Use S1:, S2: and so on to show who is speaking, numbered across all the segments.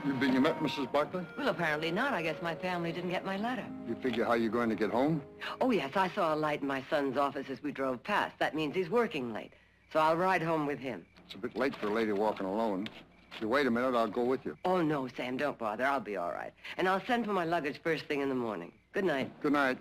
S1: You met Mrs. Barkley?
S2: Well, apparently not. I guess my family didn't get my letter.
S1: You figure how you're going to get home?
S2: Oh, yes, I saw a light in my son's office as we drove past. That means he's working late. So I'll ride home with him.
S1: It's a bit late for a lady walking alone. If you wait a minute, I'll go with you.
S2: Oh, no, Sam, don't bother. I'll be all right. And I'll send for my luggage first thing in the morning. Good night.
S1: Good night.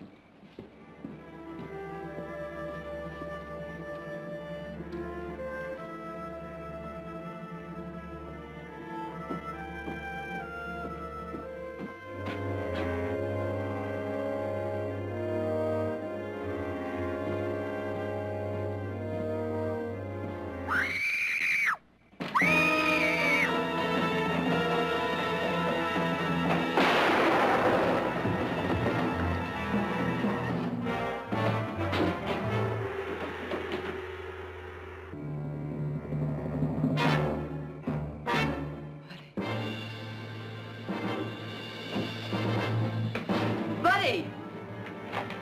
S2: Buddy!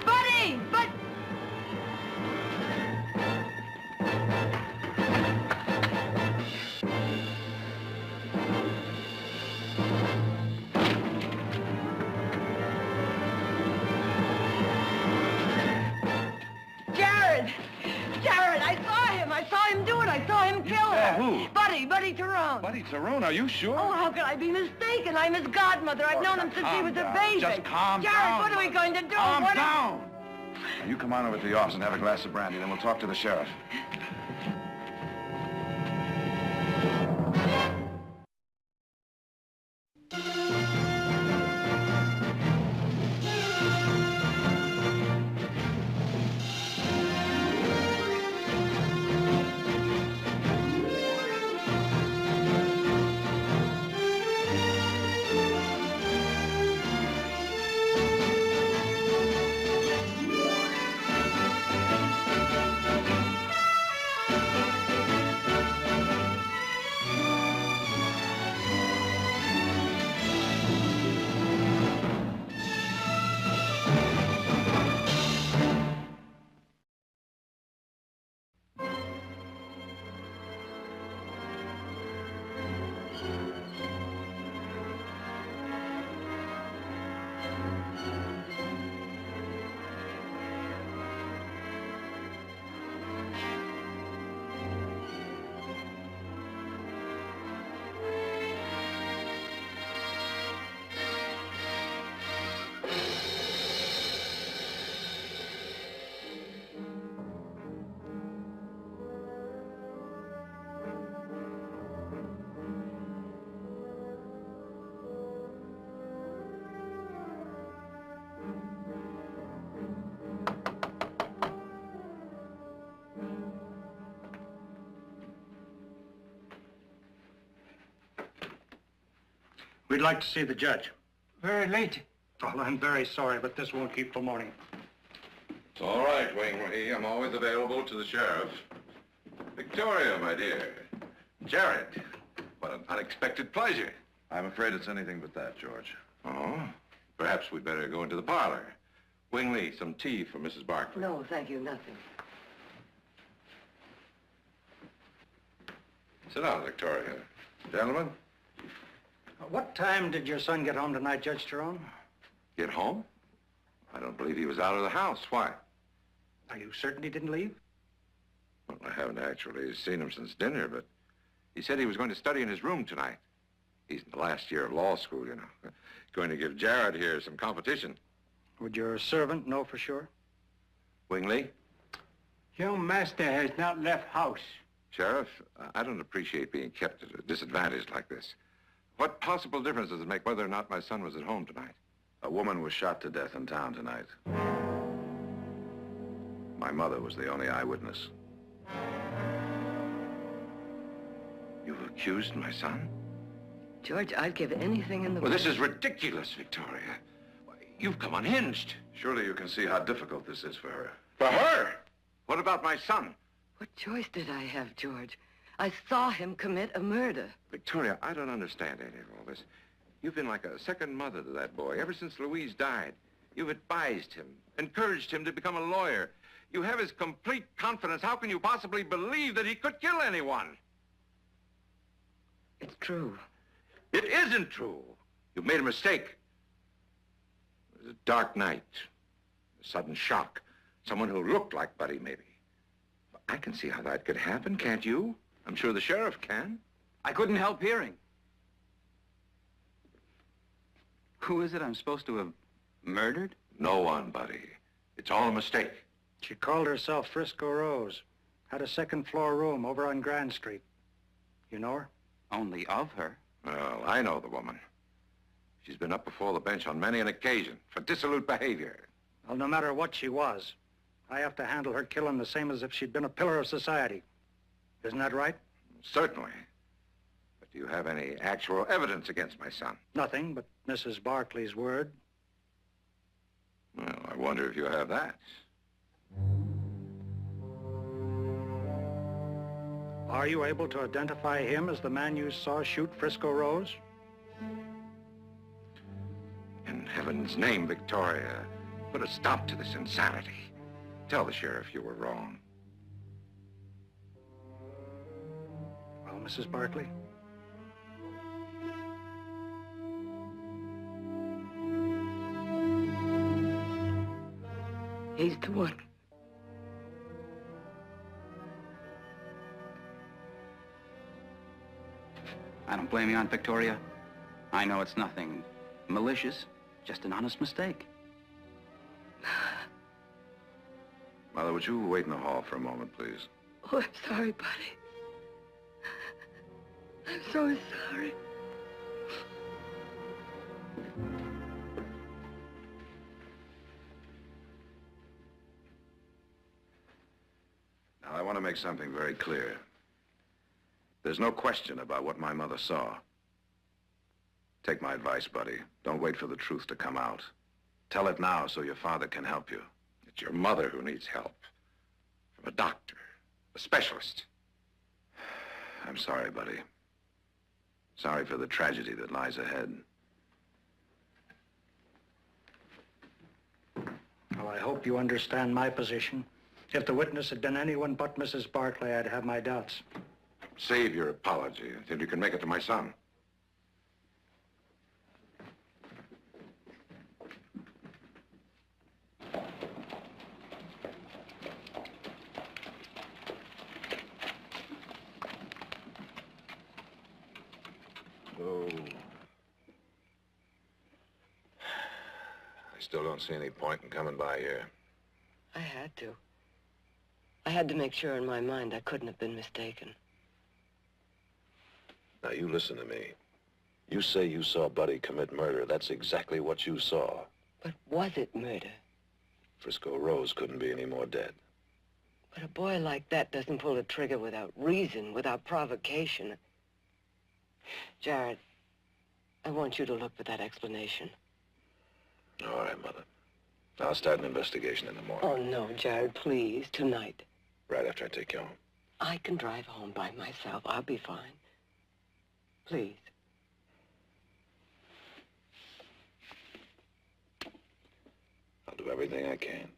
S2: Buddy! But... Jared! Jared, I saw him. I saw him do it. I saw him kill her.
S3: Who?
S2: Buddy Tyrone.
S3: Buddy Tyrone, are you sure?
S2: Oh, how could I be mistaken? I'm his godmother. I've known him since he was a baby.
S3: Just calm
S2: Jared,
S3: down.
S2: what are we going to do?
S3: Calm
S2: What
S3: down. Now, you come on over to the office and have a glass of brandy, then we'll talk to the sheriff.
S4: We'd like to see the judge.
S5: Very late.
S4: Well, I'm very sorry, but this won't keep till morning.
S3: It's all right, Wingley. I'm always available to the sheriff. Victoria, my dear. Jared, what an unexpected pleasure.
S6: I'm afraid it's anything but that, George.
S3: Oh, perhaps we'd better go into the parlor. Wingley, some tea for Mrs. Barkley.
S2: No, thank you, nothing.
S3: Sit down, Victoria. Gentlemen,
S4: What time did your son get home tonight, Judge Tyrone?
S3: get home? I don't believe he was out of the house. Why?
S4: Are you certain he didn't leave?
S3: Well, I haven't actually seen him since dinner, but he said he was going to study in his room tonight. He's in the last year of law school, you know. Going to give Jared here some competition.
S4: Would your servant know for sure?
S3: Wingley?
S5: Your master has not left house.
S3: Sheriff, I don't appreciate being kept at a disadvantage like this. What possible difference does it make whether or not my son was at home tonight?
S6: A woman was shot to death in town tonight. My mother was the only eyewitness.
S3: You've accused my son?
S2: George, I'd give anything in the
S3: Well,
S2: world.
S3: this is ridiculous, Victoria. Why, you've come unhinged.
S6: Surely you can see how difficult this is for her.
S3: For her? What about my son?
S2: What choice did I have, George? I saw him commit a murder.
S3: Victoria, I don't understand any of all this. You've been like a second mother to that boy ever since Louise died. You've advised him, encouraged him to become a lawyer. You have his complete confidence. How can you possibly believe that he could kill anyone?
S2: It's true.
S3: It isn't true. You've made a mistake. It was a dark night, a sudden shock. Someone who looked like Buddy, maybe. I can see how that could happen, can't you? I'm sure the sheriff can.
S7: I couldn't help hearing. Who is it I'm supposed to have murdered?
S3: No one, Buddy. It's all a mistake.
S4: She called herself Frisco Rose. Had a second-floor room over on Grand Street. You know her?
S7: Only of her.
S3: Well, I know the woman. She's been up before the bench on many an occasion for dissolute behavior.
S4: Well, no matter what she was, I have to handle her killing the same as if she'd been a pillar of society. Isn't that right?
S3: Certainly. But do you have any actual evidence against my son?
S4: Nothing but Mrs. Barkley's word.
S3: Well, I wonder if you have that.
S4: Are you able to identify him as the man you saw shoot Frisco Rose?
S3: In heaven's name, Victoria, put a stop to this insanity. Tell the sheriff you were wrong.
S4: Well, Mrs. Barkley?
S2: He's the one.
S7: I don't blame you, Aunt Victoria. I know it's nothing malicious, just an honest mistake.
S6: Mother, would you wait in the hall for a moment, please?
S2: Oh, I'm sorry, Buddy. I'm so sorry.
S6: Now, I want to make something very clear. There's no question about what my mother saw. Take my advice, buddy. Don't wait for the truth to come out. Tell it now so your father can help you.
S3: It's your mother who needs help. From a doctor, a specialist.
S6: I'm sorry, buddy. Sorry for the tragedy that lies ahead.
S4: Well, I hope you understand my position. If the witness had been anyone but Mrs. Barkley, I'd have my doubts.
S3: Save your apology until you can make it to my son.
S6: Oh. I still don't see any point in coming by here.
S2: I had to. I had to make sure in my mind I couldn't have been mistaken.
S6: Now, you listen to me. You say you saw Buddy commit murder. That's exactly what you saw.
S2: But was it murder?
S6: Frisco Rose couldn't be any more dead.
S2: But a boy like that doesn't pull a trigger without reason, without provocation. Jared, I want you to look for that explanation.
S6: All right, Mother. I'll start an investigation in the morning.
S2: Oh, no, Jared, please, tonight.
S6: Right after I take you home.
S2: I can drive home by myself. I'll be fine. Please.
S6: I'll do everything I can.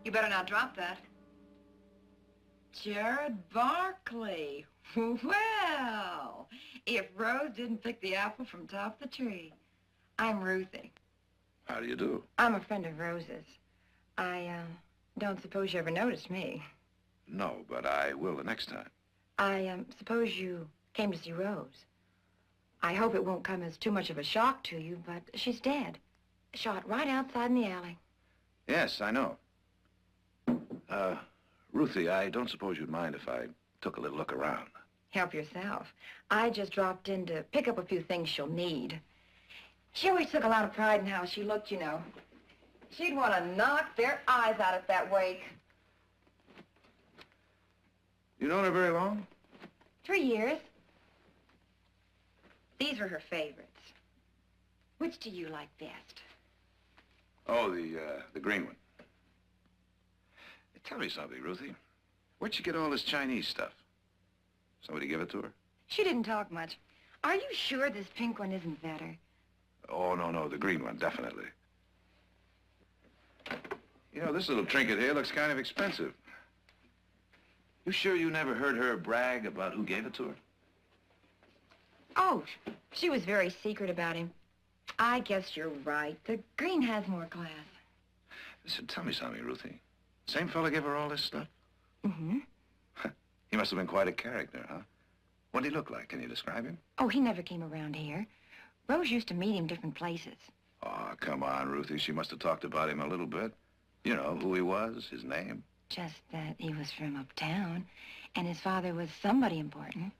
S8: You better not drop that. Jared Barkley. Well, if Rose didn't pick the apple from top of the tree. I'm Ruthie.
S6: How do you do?
S8: I'm a friend of Rose's. I, don't suppose you ever noticed me.
S6: No, but I will the next time.
S8: I, suppose you came to see Rose. I hope it won't come as too much of a shock to you, but she's dead. Shot right outside in the alley.
S6: Yes, I know. Ruthie, I don't suppose you'd mind if I took a little look around.
S8: Help yourself. I just dropped in to pick up a few things she'll need. She always took a lot of pride in how she looked, you know. She'd want to knock their eyes out at that wake.
S6: You known her very long?
S8: 3 years. These are her favorites. Which do you like best?
S6: Oh, the green one. Hey, tell me something, Ruthie. Where'd you get all this Chinese stuff? Somebody give it to her?
S8: She didn't talk much. Are you sure this pink one isn't better?
S6: Oh, no, the green one, definitely. You know, this little trinket here looks kind of expensive. You sure you never heard her brag about who gave it to her?
S8: Oh, she was very secret about him. I guess you're right. The green has more class.
S6: Listen, tell me something, Ruthie. Same fella gave her all this stuff?
S8: Mm-hmm.
S6: He must have been quite a character, huh? What did he look like? Can you describe him?
S8: Oh, he never came around here. Rose used to meet him different places.
S6: Oh, come on, Ruthie. She must have talked about him a little bit. You know, who he was, his name.
S8: Just that he was from uptown, and his father was somebody important.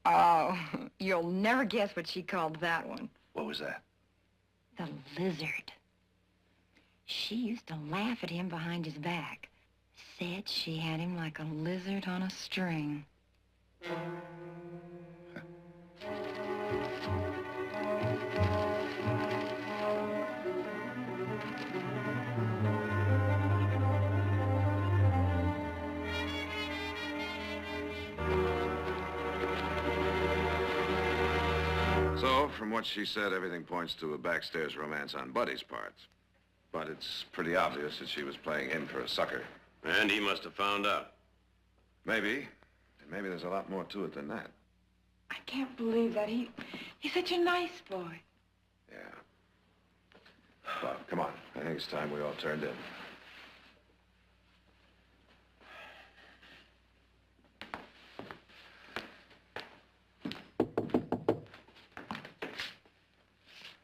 S8: Oh, you'll never guess what she called that one.
S6: What was that?
S8: The lizard. She used to laugh at him behind his back. Said she had him like a lizard on a string.
S6: So, from what she said, everything points to a backstairs romance on Buddy's part. But it's pretty obvious that she was playing him for a sucker.
S9: And he must have found out.
S6: Maybe. And maybe there's a lot more to it than that.
S8: I can't believe that. He's such a nice boy.
S6: Yeah. Well, come on. I think it's time we all turned in.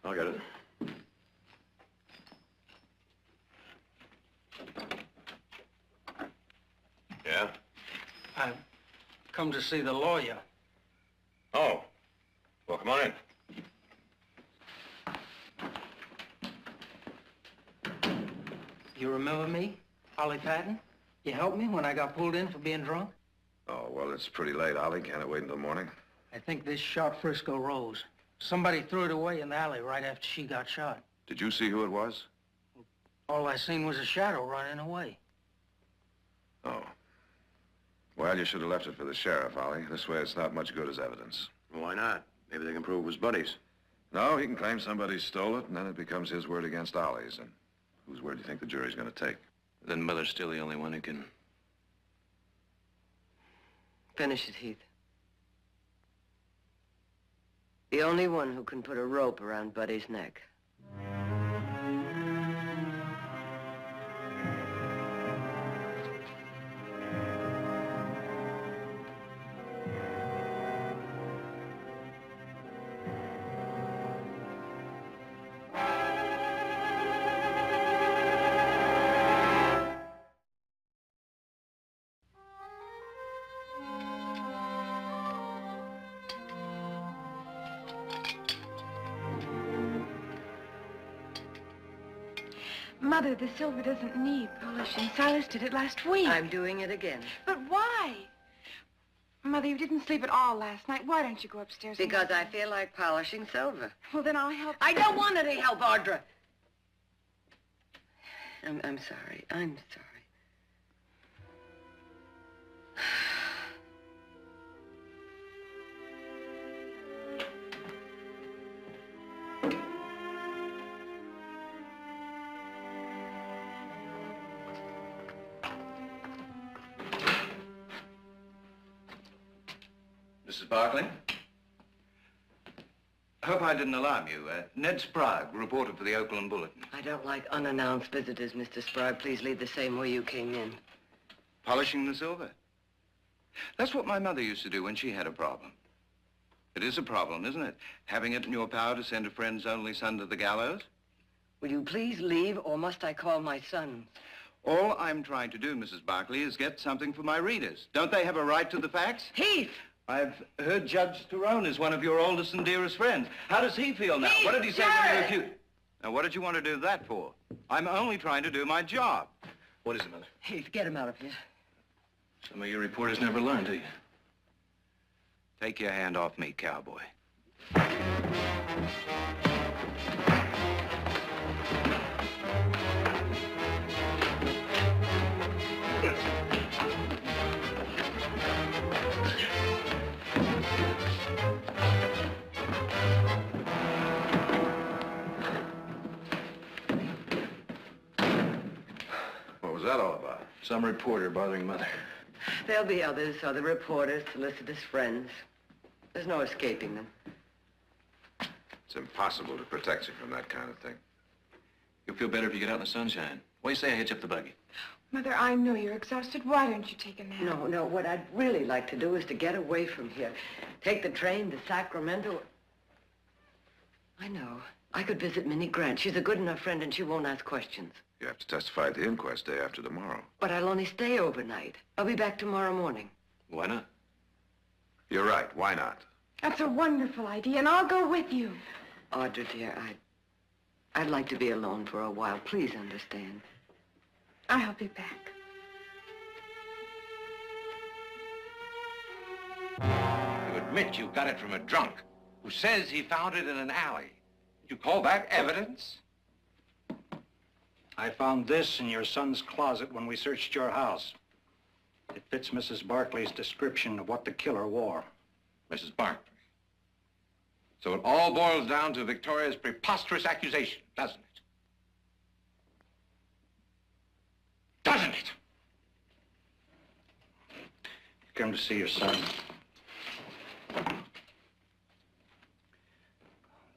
S9: I'll get it. Yeah?
S5: I've come to see the lawyer.
S9: Oh. Well, come on in.
S5: You remember me, Ollie Patton? You helped me when I got pulled in for being drunk?
S6: Oh, well, it's pretty late, Ollie. Can't it wait until morning?
S5: I think this shot Frisco Rose. Somebody threw it away in the alley right after she got shot.
S6: Did you see who it was?
S5: All I seen was a shadow running away.
S6: Oh. Well, you should have left it for the sheriff, Ollie. This way it's not much good as evidence.
S9: Why not? Maybe they can prove it was Buddy's.
S6: No, he can claim somebody stole it, and then it becomes his word against Ollie's. And whose word do you think the jury's going to take?
S7: Then Miller's still the only one who can...
S2: Finish it, Heath. The only one who can put a rope around Buddy's neck.
S8: Mother, the silver doesn't need polishing. Silas did it last week.
S2: I'm doing it again.
S8: But why? Mother, you didn't sleep at all last night. Why don't you go upstairs?
S2: Because I feel like polishing silver.
S8: Well, then I'll help.
S2: I don't want any help, Audra. I'm sorry. I'm sorry.
S3: Mrs. Barkley? Hope I didn't alarm you. Ned Sprague, reporter for the Oakland Bulletin.
S2: I don't like unannounced visitors, Mr. Sprague. Please leave the same way you came in.
S3: Polishing the silver. That's what my mother used to do when she had a problem. It is a problem, isn't it? Having it in your power to send a friend's only son to the gallows?
S2: Will you please leave, or must I call my sons?
S3: All I'm trying to do, Mrs. Barkley, is get something for my readers. Don't they have a right to the facts?
S2: Heath!
S3: I've heard Judge Tyrone is one of your oldest and dearest friends. How does he feel now?
S2: Heath,
S3: What did he say when
S2: Jared!
S3: you refused? Now, what did you want to do that for? I'm only trying to do my job.
S9: What is it, Mother?
S2: Heath, get him out of here.
S9: Some of your reporters never learn, do you?
S3: Take your hand off me, cowboy.
S6: What was that all about?
S9: Some reporter bothering Mother.
S2: There'll be others, other reporters, solicitors, friends. There's no escaping them.
S6: It's impossible to protect you from that kind of thing.
S9: You'll feel better if you get out in the sunshine. What do you say I hitch up the buggy?
S8: Mother, I know you're exhausted. Why don't you take a nap?
S2: No, what I'd really like to do is to get away from here. Take the train to Sacramento. I know. I could visit Minnie Grant. She's a good enough friend and she won't ask questions.
S6: You have to testify at the inquest day after tomorrow.
S2: But I'll only stay overnight. I'll be back tomorrow morning.
S9: Why not?
S6: You're right. Why not?
S8: That's a wonderful idea, and I'll go with you.
S2: Audra, dear, I'd like to be alone for a while. Please understand.
S8: I'll be back.
S3: You admit you got it from a drunk who says he found it in an alley. You call that evidence?
S4: I found this in your son's closet when we searched your house. It fits Mrs. Barkley's description of what the killer wore.
S3: Mrs. Barkley. So it all boils down to Victoria's preposterous accusation, doesn't it? Doesn't it?
S4: Come to see your son. The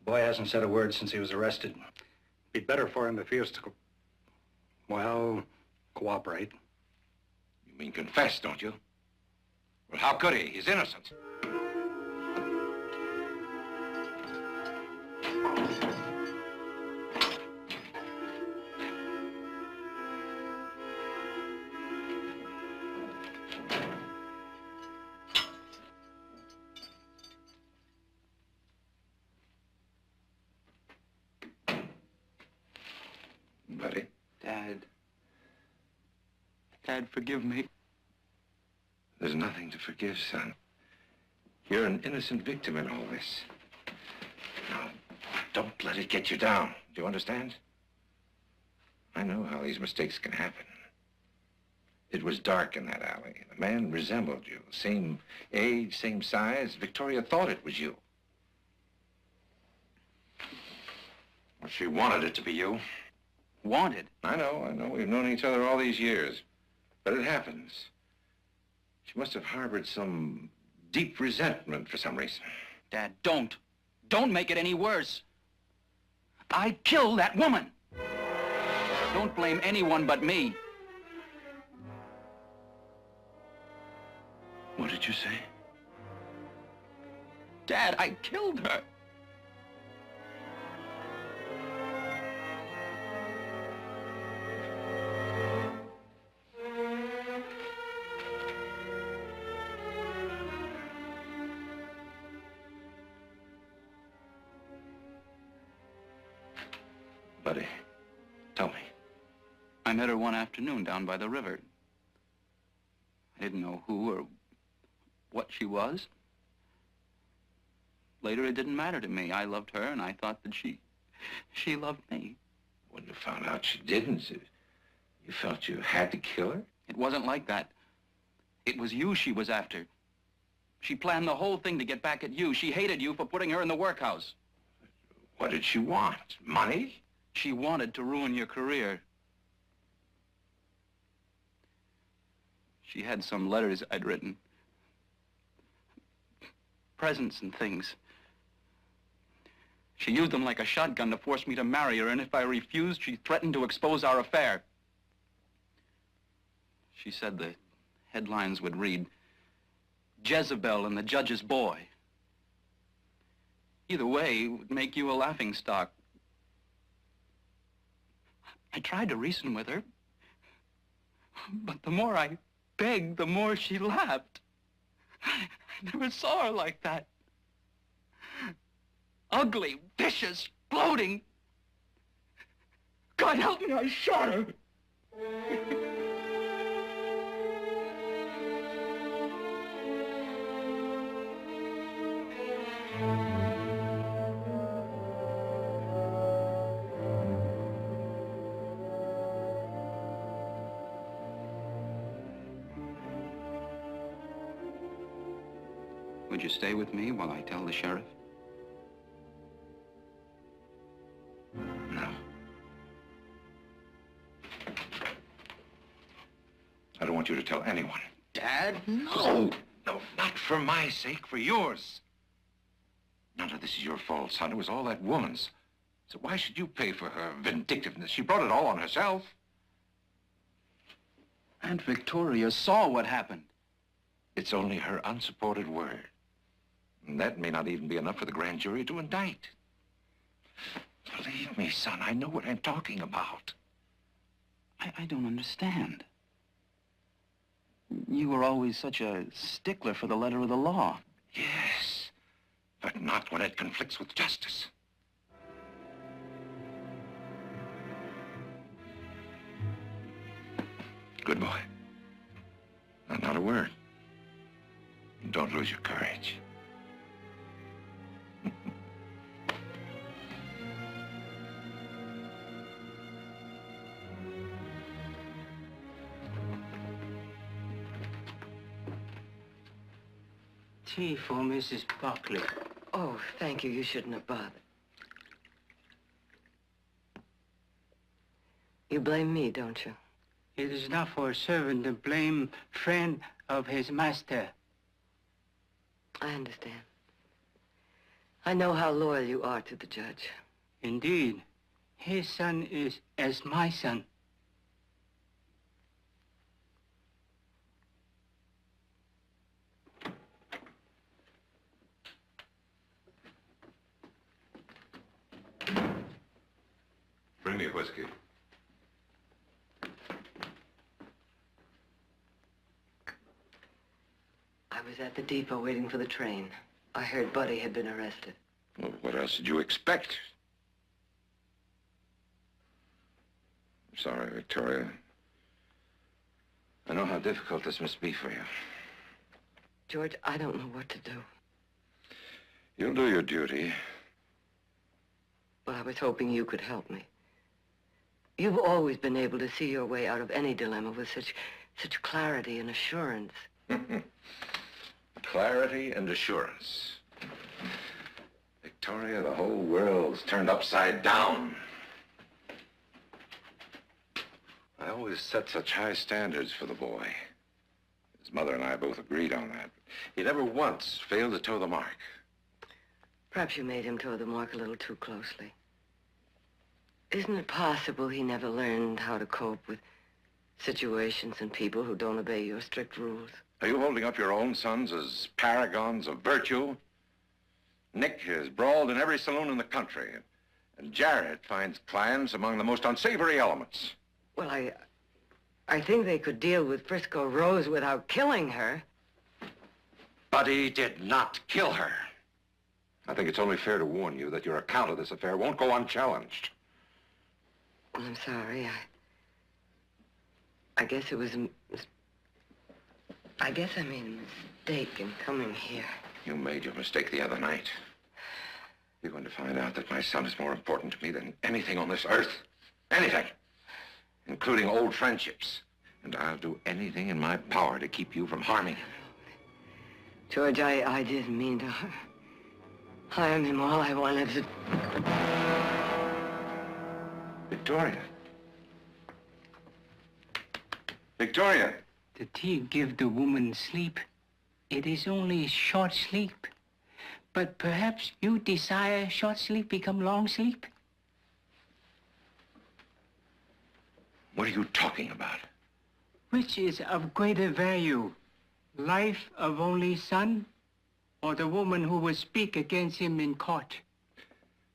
S4: boy hasn't said a word since he was arrested. Be better for him if he was to, cooperate.
S3: You mean confess, don't you? Well, how could he? He's innocent. Buddy?
S7: Dad, forgive me.
S3: There's nothing to forgive, son. You're an innocent victim in all this. Now, don't let it get you down. Do you understand? I know how these mistakes can happen. It was dark in that alley. The man resembled you. Same age, same size. Victoria thought it was you. Well, she wanted it to be you.
S7: Wanted?
S3: I know. We've known each other all these years. But it happens. She must have harbored some deep resentment for some reason.
S7: Dad, don't. Don't make it any worse. I killed that woman. Don't blame anyone but me.
S3: What did you say?
S7: Dad, I killed her.
S3: Buddy, tell me.
S7: I met her one afternoon down by the river. I didn't know who or what she was. Later, it didn't matter to me. I loved her, and I thought that she loved me.
S3: When you found out she didn't, you felt you had to kill her?
S7: It wasn't like that. It was you she was after. She planned the whole thing to get back at you. She hated you for putting her in the workhouse.
S3: What did she want? Money?
S7: She wanted to ruin your career. She had some letters I'd written. presents and things. She used them like a shotgun to force me to marry her, and if I refused, she threatened to expose our affair. She said the headlines would read, Jezebel and the Judge's Boy. Either way, it would make you a laughingstock. I tried to reason with her, but the more I begged, the more she laughed. I never saw her like that. Ugly, vicious, gloating. God help me, I shot her. Would you stay with me while I tell the sheriff?
S6: No. I don't want you to tell anyone.
S7: Dad?
S6: No! No, not for my sake, for yours. None of this is your fault, son. It was all that woman's. So why should you pay for her vindictiveness? She brought it all on herself.
S7: Aunt Victoria saw what happened.
S6: It's only her unsupported word. And that may not even be enough for the grand jury to indict. Believe me, son, I know what I'm talking about.
S7: I don't understand. You were always such a stickler for the letter of the law.
S6: Yes, but not when it conflicts with justice. Good boy. Now, not a word. Don't lose your courage.
S5: Tea for Mrs. Barkley.
S2: Oh, thank you. You shouldn't have bothered. You blame me, don't you?
S5: It is not for a servant to blame friend of his master.
S2: I understand. I know how loyal you are to the judge.
S5: Indeed, his son is as my son.
S6: Bring me a whiskey.
S2: I was at the depot waiting for the train. I heard Buddy had been arrested.
S6: Well, what else did you expect? I'm sorry, Victoria. I know how difficult this must be for you.
S2: George, I don't know what to do.
S6: You'll do your duty.
S2: Well, I was hoping you could help me. You've always been able to see your way out of any dilemma with such clarity and assurance.
S6: Clarity and assurance. Victoria, the whole world's turned upside down. I always set such high standards for the boy. His mother and I both agreed on that. He never once failed to toe the mark.
S2: Perhaps you made him toe the mark a little too closely. Isn't it possible he never learned how to cope with situations and people who don't obey your strict rules?
S6: Are you holding up your own sons as paragons of virtue? Nick is brawled in every saloon in the country, and Jared finds clients among the most unsavory elements.
S2: Well, I think they could deal with Frisco Rose without killing her.
S6: Buddy did not kill her. I think it's only fair to warn you that your account of this affair won't go unchallenged.
S2: I'm sorry. I guess it was I guess I made a mistake in coming here.
S6: You made your mistake the other night. You're going to find out that my son is more important to me than anything on this earth. Anything. Including old friendships. And I'll do anything in my power to keep you from harming him.
S2: George, I didn't mean to harm him. All I wanted to...
S6: Victoria. Victoria.
S5: The tea give the woman sleep. It is only short sleep. But perhaps you desire short sleep become long sleep?
S3: What are you talking about?
S5: Which is of greater value, life of only son, or the woman who will speak against him in court?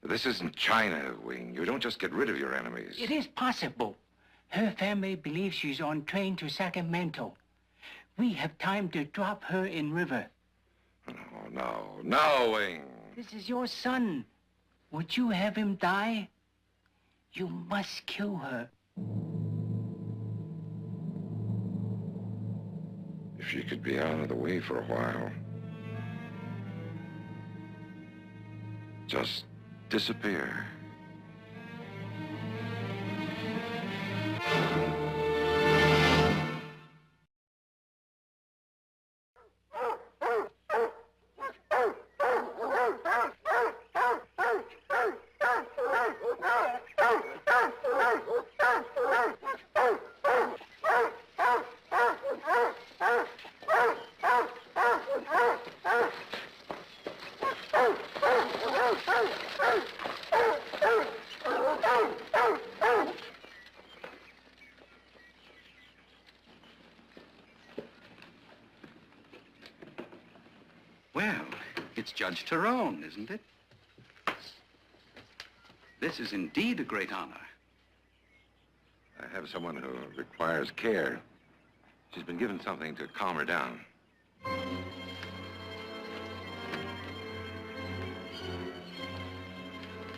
S3: This isn't China, Wing. You don't just get rid of your enemies.
S5: It is possible. Her family believes she's on train to Sacramento. We have time to drop her in river.
S3: No, Wing.
S5: This is your son. Would you have him die? You must kill her.
S3: If she could be out of the way for a while. Just disappear.
S10: Well, it's Judge Tyrone, isn't it? This is indeed a great honor.
S3: I have someone who requires care. She's been given something to calm her down.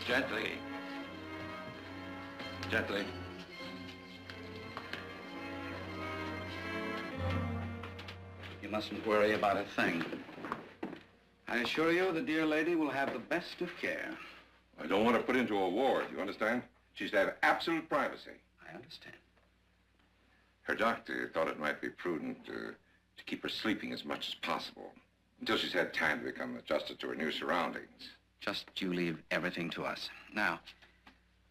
S3: Gently. Gently.
S10: You mustn't worry about a thing. I assure you the dear lady will have the best of care.
S3: I don't want to put into a ward, you understand? She's to have absolute privacy.
S10: I understand.
S3: Her doctor thought it might be prudent to keep her sleeping as much as possible until she's had time to become adjusted to her new surroundings.
S10: Just you leave everything to us. Now,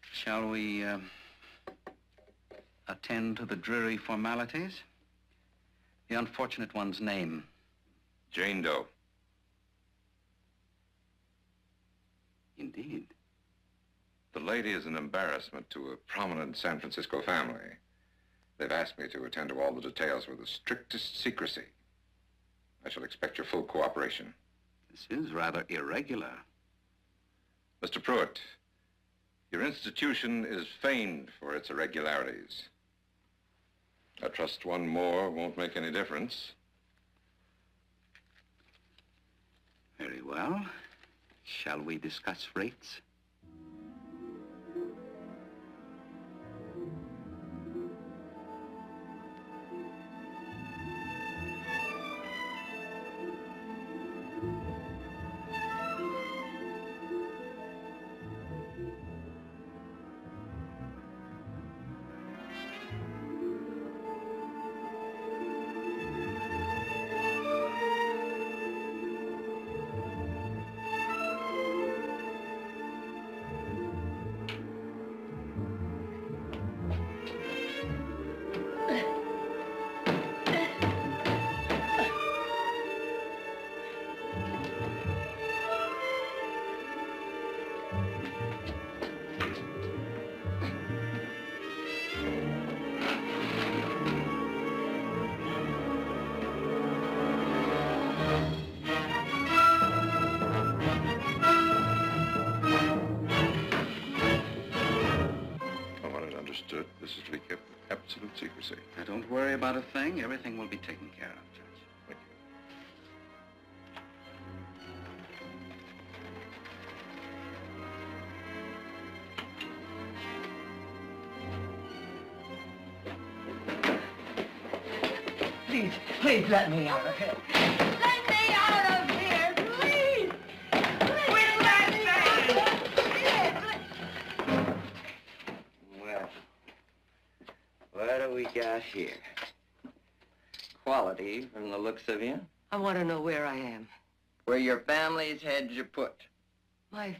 S10: shall we attend to the dreary formalities? The unfortunate one's name.
S3: Jane Doe.
S10: Indeed.
S3: The lady is an embarrassment to a prominent San Francisco family. They've asked me to attend to all the details with the strictest secrecy. I shall expect your full cooperation.
S10: This is rather irregular.
S3: Mr. Pruitt, your institution is famed for its irregularities. I trust one more won't make any difference.
S10: Very well. Shall we discuss rates?
S3: This is to be kept with absolute secrecy.
S10: Now, don't worry about a thing. Everything will be taken care of, Judge.
S3: Thank
S2: Please, please let me out of here. Let me out of here, please! Quit that thing!
S11: Well, what do we got here? Quality from the looks of you.
S2: I want to know where I am.
S11: Where your family's heads are put.
S2: My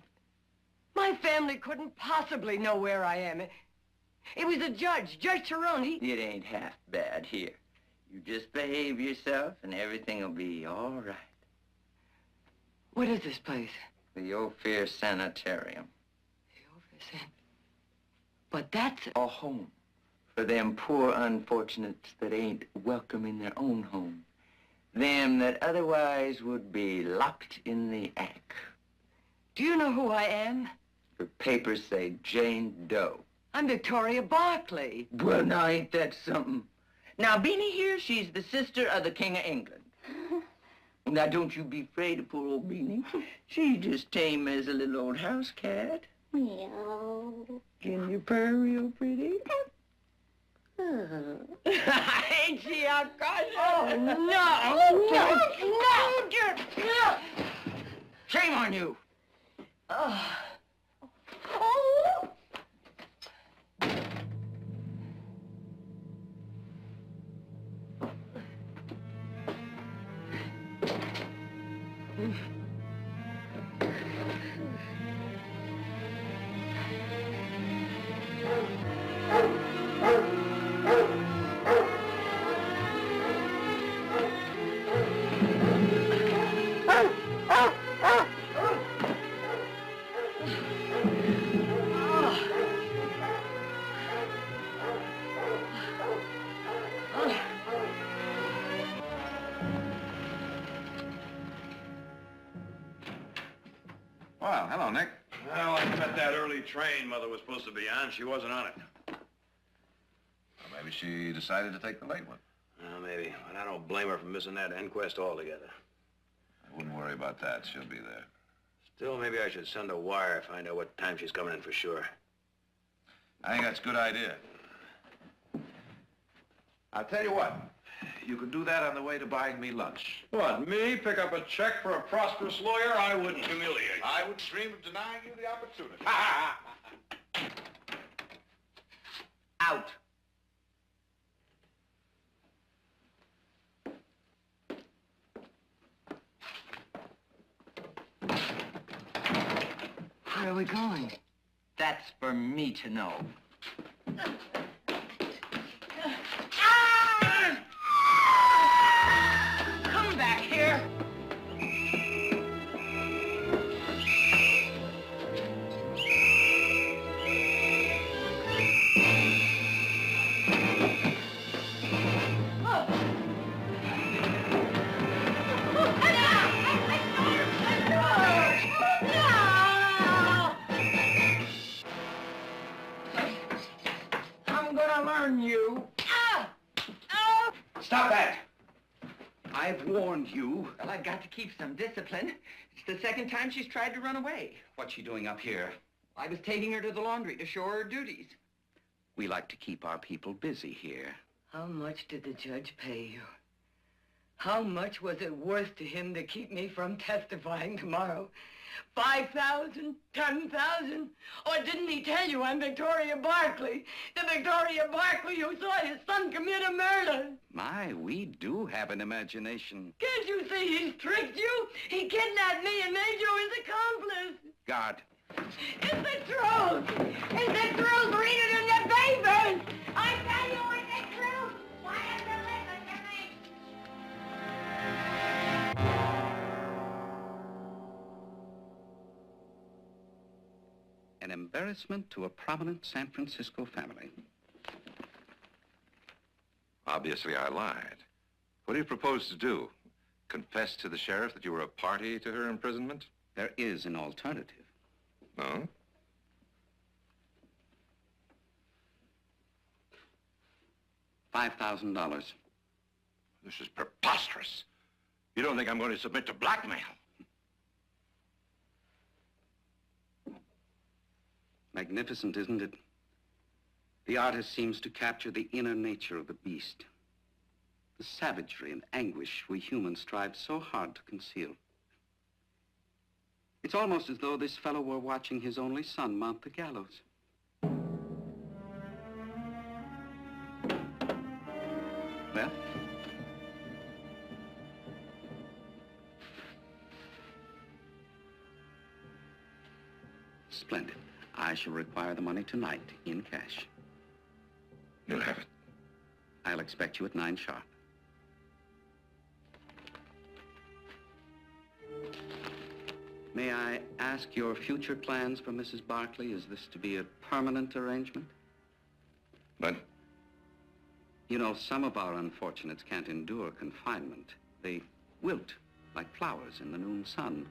S2: family couldn't possibly know where I am. It was the judge, Judge Tyrone.
S11: It ain't half bad here. You just behave yourself and everything will be all right.
S2: What is this place?
S11: The Ophir Sanitarium.
S2: But that's
S11: A home for them poor unfortunates that ain't welcome in their own home. Them that otherwise would be locked in the attic.
S2: Do you know who I am?
S11: Your papers say Jane Doe.
S2: I'm Victoria Barkley.
S11: Well, now, ain't that something? Now, Beanie here, she's the sister of the King of England. Now, don't you be afraid of poor old Beanie. She's just tame as a little old house cat.
S12: Meow.
S11: Can you purr real pretty? Ain't she unconscious?
S2: Oh, no!
S11: Shame on you!
S2: Oh.
S6: Well, hello, Nick.
S13: Well, I met that early train Mother was supposed to be on. She wasn't on it.
S6: Well, maybe she decided to take the late one.
S13: Well, maybe. But I don't blame her for missing that inquest altogether.
S6: I wouldn't worry about that. She'll be there.
S13: Still, maybe I should send a wire, find out what time she's coming in for sure.
S6: I think that's a good idea. I'll tell you what. You could do that on the way to buying me lunch.
S13: What, me? Pick up a check for a prosperous lawyer? I wouldn't humiliate you.
S6: I would dream of denying you the opportunity.
S11: Out.
S2: Where are we going?
S11: That's for me to know.
S2: Come back here.
S11: I'm gonna learn you.
S10: Stop that! I've warned you.
S11: Well, I've got to keep some discipline. It's the second time she's tried to run away.
S10: What's she doing up here?
S11: I was taking her to the laundry to show her duties.
S10: We like to keep our people busy here.
S2: How much did the judge pay you? How much was it worth to him to keep me from testifying tomorrow? 5,000? 10,000? Or didn't he tell you I'm Victoria Barkley? The Victoria Barkley who saw his son commit a murder?
S10: My, we do have an imagination.
S2: Can't you see he's tricked you? He kidnapped me and made you his accomplice.
S10: God.
S2: It's the truth! It's the truth! Read it in the papers! I tell you it's the truth! Why have you listened to me?
S10: An embarrassment to a prominent San Francisco family.
S3: Obviously, I lied. What do you propose to do? Confess to the sheriff that you were a party to her imprisonment?
S10: There is an alternative.
S3: No?
S10: $5,000.
S3: This is preposterous. You don't think I'm going to submit to blackmail?
S10: Magnificent, isn't it? The artist seems to capture the inner nature of the beast. The savagery and anguish we humans strive so hard to conceal. It's almost as though this fellow were watching his only son mount the gallows. Well? Splendid. I shall require the money tonight, in cash.
S3: You'll have it.
S10: I'll expect you at 9 sharp. May I ask your future plans for Mrs. Barkley? Is this to be a permanent arrangement?
S6: But
S10: You know, some of our unfortunates can't endure confinement. They wilt like flowers in the noon sun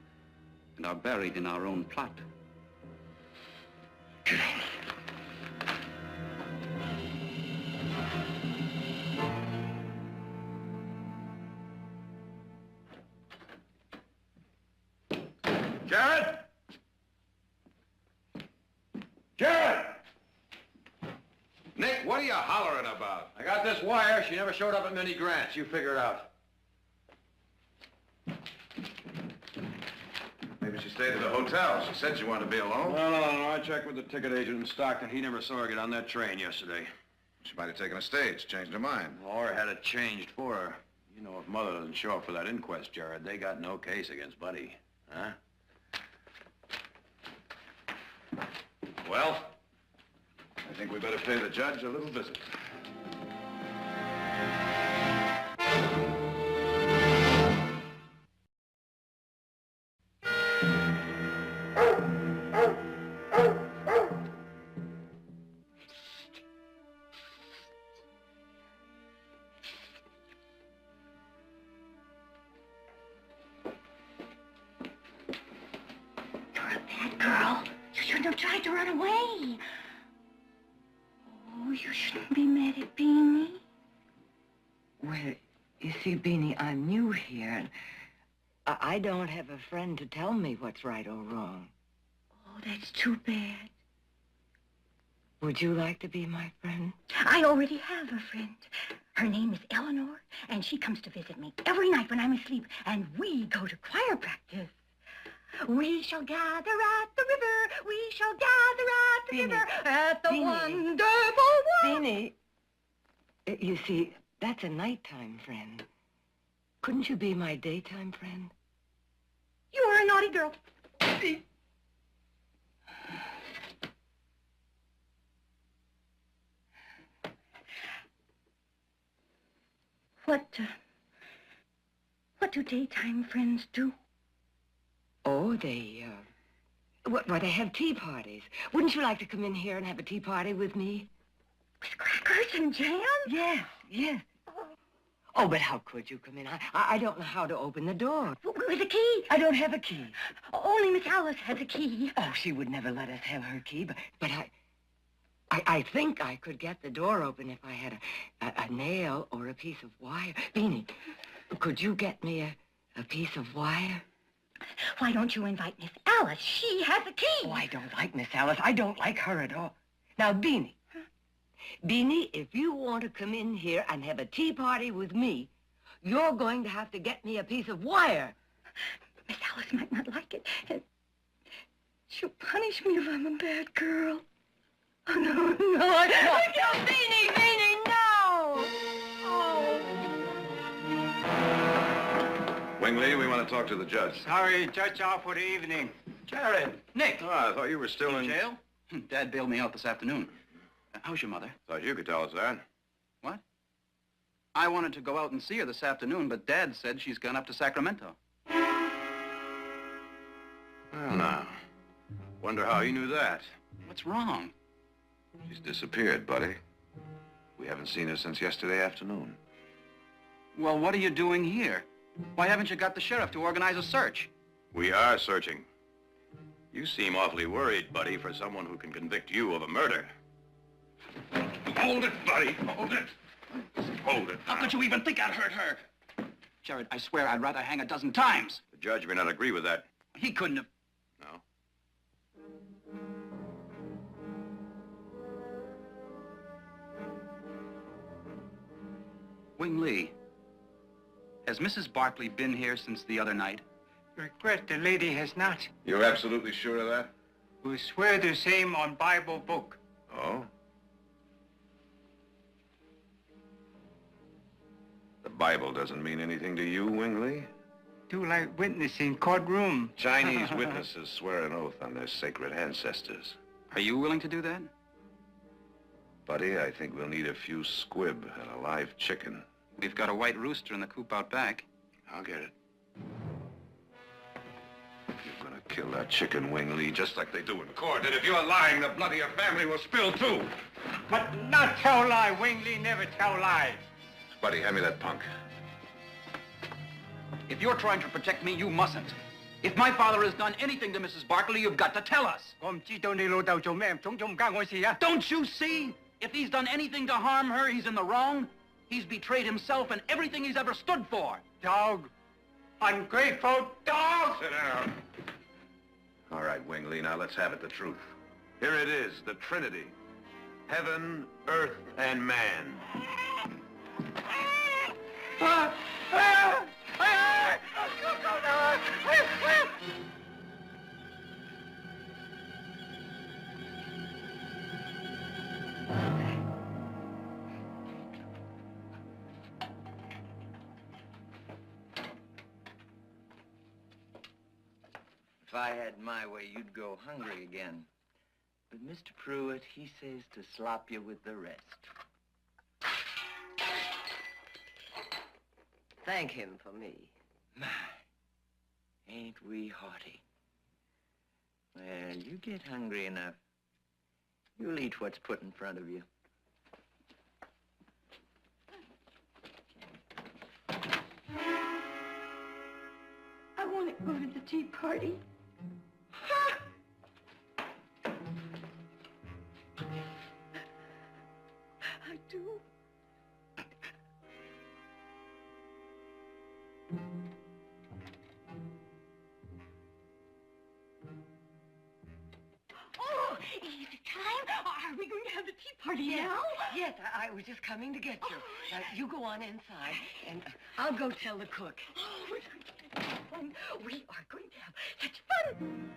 S10: and are buried in our own plot.
S3: Jared! Jared!
S6: Nick, what are you hollering about?
S3: I got this wire. She never showed up at Minnie Grant's. You figure it out.
S6: Maybe she stayed at the hotel. She said she wanted to be alone.
S3: No. I checked with the ticket agent in Stockton. He never saw her get on that train yesterday.
S6: She might have taken a stage, changed her mind.
S3: Or had it changed for her. You know, if Mother doesn't show up for that inquest, Jared, they got no case against Buddy. Huh?
S6: Well, I think we better pay the judge a little visit.
S8: Girl, you shouldn't have tried to run away. Oh, you shouldn't be mad at Beanie.
S2: Well, you see, Beanie, I'm new here, and I don't have a friend to tell me what's right or wrong.
S8: Oh, that's too bad.
S2: Would you like to be my friend?
S8: I already have a friend. Her name is Eleanor, and she comes to visit me every night when I'm asleep, and we go to choir practice. We shall gather at the river. We shall gather at the river. At the wonderful world.
S2: Beanie, you see, that's a nighttime friend. Couldn't you be my daytime friend?
S8: You are a naughty girl. What do daytime friends do?
S2: Oh, they they have tea parties. Wouldn't you like to come in here and have a tea party with me?
S8: With crackers and jam?
S2: Yes. Oh, but how could you come in? I don't know how to open the door.
S8: With a key?
S2: I don't have a key.
S8: Only Miss Alice has a key.
S2: Oh, she would never let us have her key, but I think I could get the door open if I had a nail or a piece of wire. Beanie, could you get me a piece of wire?
S8: Why don't you invite Miss Alice? She has a key.
S2: Oh, I don't like Miss Alice. I don't like her at all. Now, Beanie. Beanie, if you want to come in here and have a tea party with me, you're going to have to get me a piece of wire.
S8: Miss Alice might not like it. She'll punish me if I'm a bad girl. Oh, no. I can't. Beanie, no! Oh.
S6: Wingley, we want to talk to the judge.
S5: Sorry, judge out for the evening.
S3: Jared!
S9: Nick!
S6: Oh, I thought you were still in
S9: Jail? Dad bailed me out this afternoon. How's your mother?
S6: Thought you could tell us that.
S9: What? I wanted to go out and see her this afternoon, but Dad said she's gone up to Sacramento.
S6: Well, now. Wonder how you knew that.
S9: What's wrong?
S6: She's disappeared, buddy. We haven't seen her since yesterday afternoon.
S9: Well, what are you doing here? Why haven't you got the sheriff to organize a search?
S6: We are searching. You seem awfully worried, buddy, for someone who can convict you of a murder. Hold it, buddy. Hold it. Hold it.
S9: How could you even think I'd hurt her? Jared, I swear I'd rather hang a dozen times.
S6: The judge may not agree with that.
S9: He couldn't have.
S6: No?
S9: Wing Lee, has Mrs. Barkley been here since the other night?
S5: Regret the lady has not.
S6: You're absolutely sure of that?
S5: We swear the same on Bible book.
S6: Oh? The Bible doesn't mean anything to you, Wingley?
S5: Do like witness in courtroom.
S6: Chinese witnesses swear an oath on their sacred ancestors.
S9: Are you willing to do that?
S6: Buddy, I think we'll need a few squib and a live chicken.
S9: We've got a white rooster in the coop out back.
S6: I'll get it. You're gonna Kill that chicken wing, Lee, just like they do in court. And if you're lying, the blood of your family will spill, too.
S5: But not tell lie. Wing Lee never tell lies.
S6: Buddy, hand me that punk.
S9: If you're trying to protect me, you mustn't. If my father has done anything to Mrs. Barkley, you've got to tell us. Don't you see? If he's done anything to harm her, he's in the wrong. He's betrayed himself and everything he's ever stood for.
S5: Dog. Ungrateful dog!
S6: Sit down. All right, Wing Lee, now let's have it, the truth. Here it is, the Trinity. Heaven, earth, and man.
S11: If I had my way, you'd go hungry again. But Mr. Pruitt, he says to slop you with the rest.
S2: Thank him for me.
S11: My, ain't we hearty. Well, you get hungry enough, you'll eat what's put in front of you.
S8: I want to go to the tea party. I do. Oh, is it time? Are we going to have the tea party now?
S2: Yes, I was just coming to get you. You go on inside, and I'll go tell the cook.
S8: Oh, we're going to have fun. We are going to have such fun.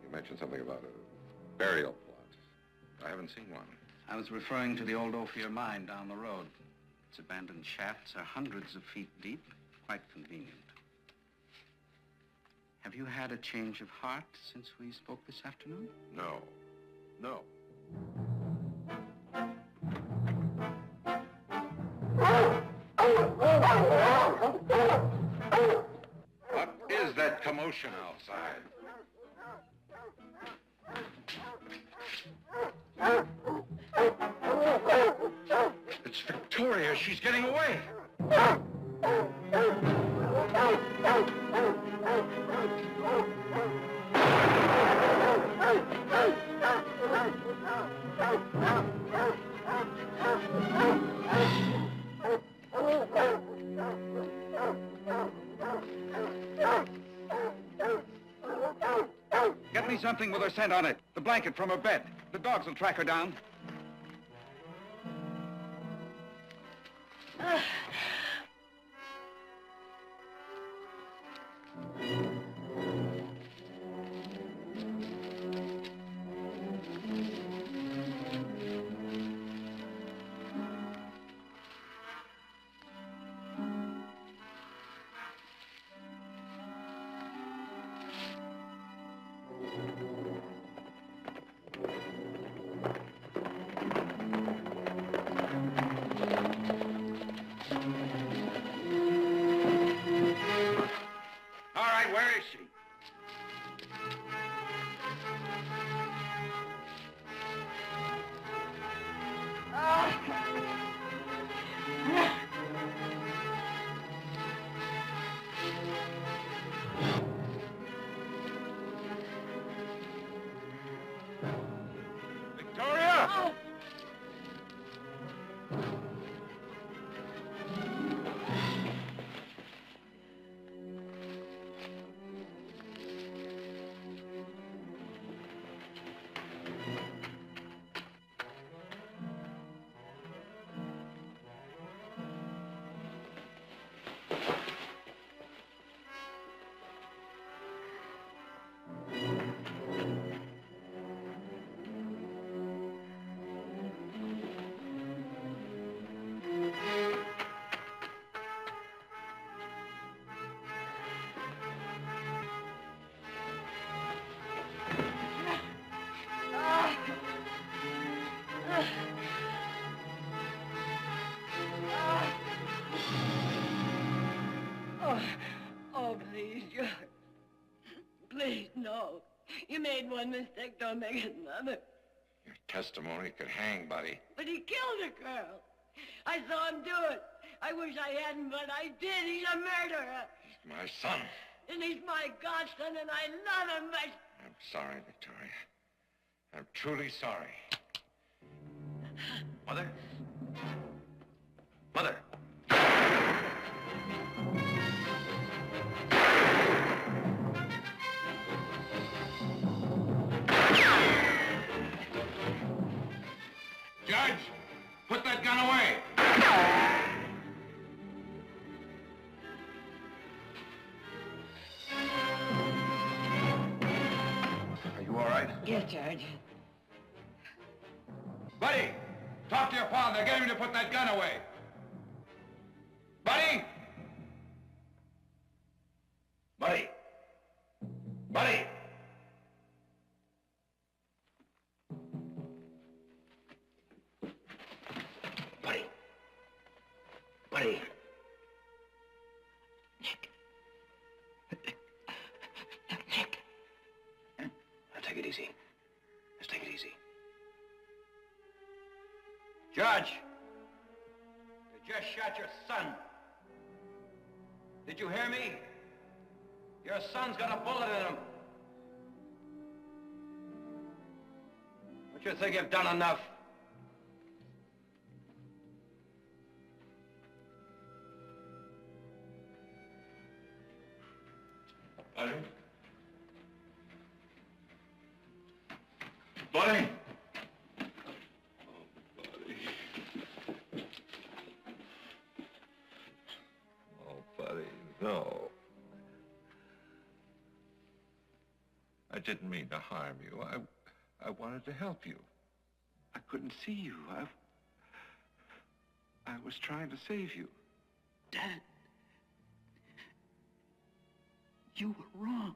S6: You mentioned something about a burial plot. I haven't seen one.
S9: I was referring to the old Ophir mine down the road. Its abandoned shafts are hundreds of feet deep, quite convenient. Have you had a change of heart since we spoke this afternoon?
S6: No. No. What is that commotion outside? It's Victoria. She's getting away.
S9: Get me something with her scent on it. The blanket from her bed. The dogs will track her down.
S2: Please, no. You made one mistake, don't make another.
S3: Your testimony could hang, buddy.
S2: But he killed a girl. I saw him do it. I wish I hadn't, but I did. He's a murderer.
S3: He's my son.
S2: And he's my godson, and I love him, but...
S3: I'm sorry, Victoria. I'm truly sorry.
S10: Mother? Mother!
S3: Judge, put that gun away.
S6: Are you all right?
S2: Yes, Judge.
S3: Buddy, talk to your father. Get him to put that gun away. Buddy! Buddy! Buddy!
S10: Buddy! Buddy! Nick! Now take it easy. Just take it easy.
S9: Judge, you just shot your son. Did you hear me? Your son's got a bullet in him. Don't you think you've done enough?
S3: Buddy? Buddy? Buddy, no. I didn't mean to harm you. I wanted to help you. I couldn't see you. I was trying to save you.
S11: Dad, you were wrong.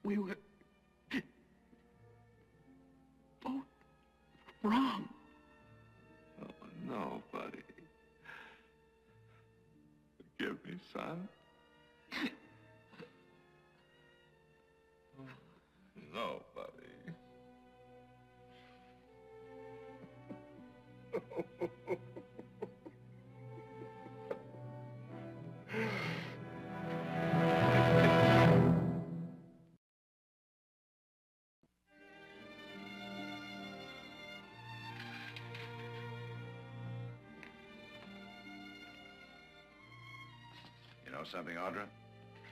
S11: We were both wrong.
S3: Oh, no, buddy. Forgive me, son. No, buddy.
S6: You know something, Audra?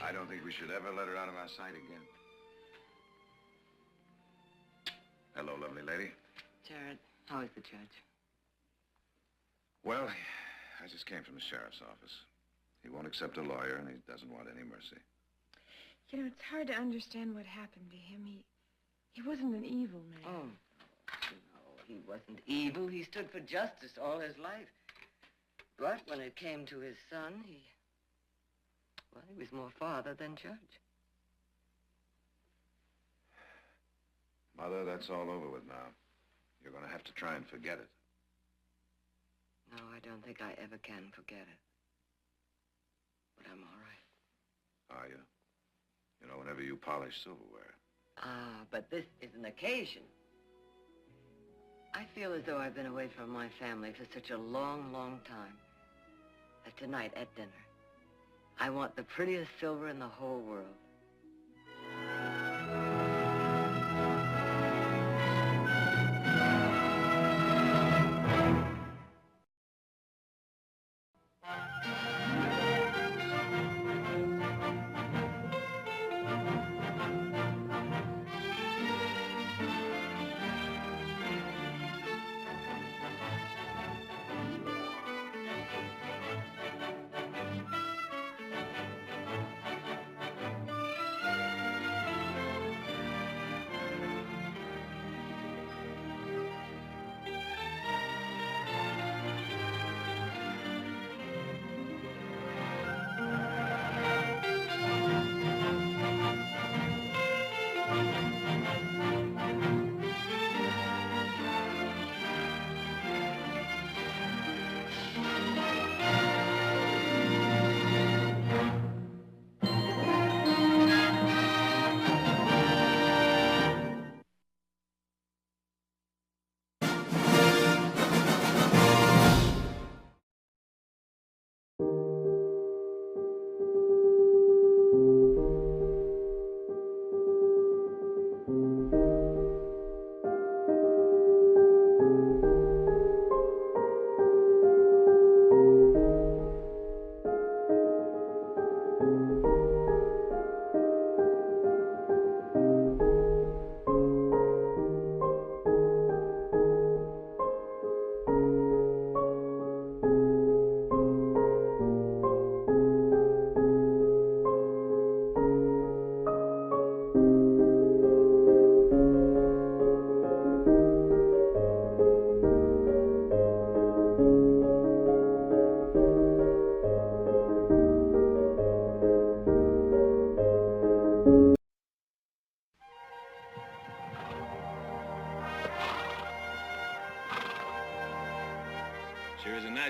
S6: I don't think we should ever let her out of our sight again. Hello, lovely lady.
S2: Jared, how is the judge?
S6: Well, I just came from the sheriff's office. He won't accept a lawyer, and he doesn't want any mercy.
S12: You know, it's hard to understand what happened to him. He wasn't an evil man.
S2: Oh, no, he wasn't evil. He stood for justice all his life. But when it came to his son, he was more father than judge.
S6: Mother, that's all over with now. You're going to have to try and forget it.
S2: No, I don't think I ever can forget it. But I'm all right.
S6: Are you? You know, whenever you polish silverware.
S2: Ah, but this is an occasion. I feel as though I've been away from my family for such a long, long time. As tonight at dinner, I want the prettiest silver in the whole world.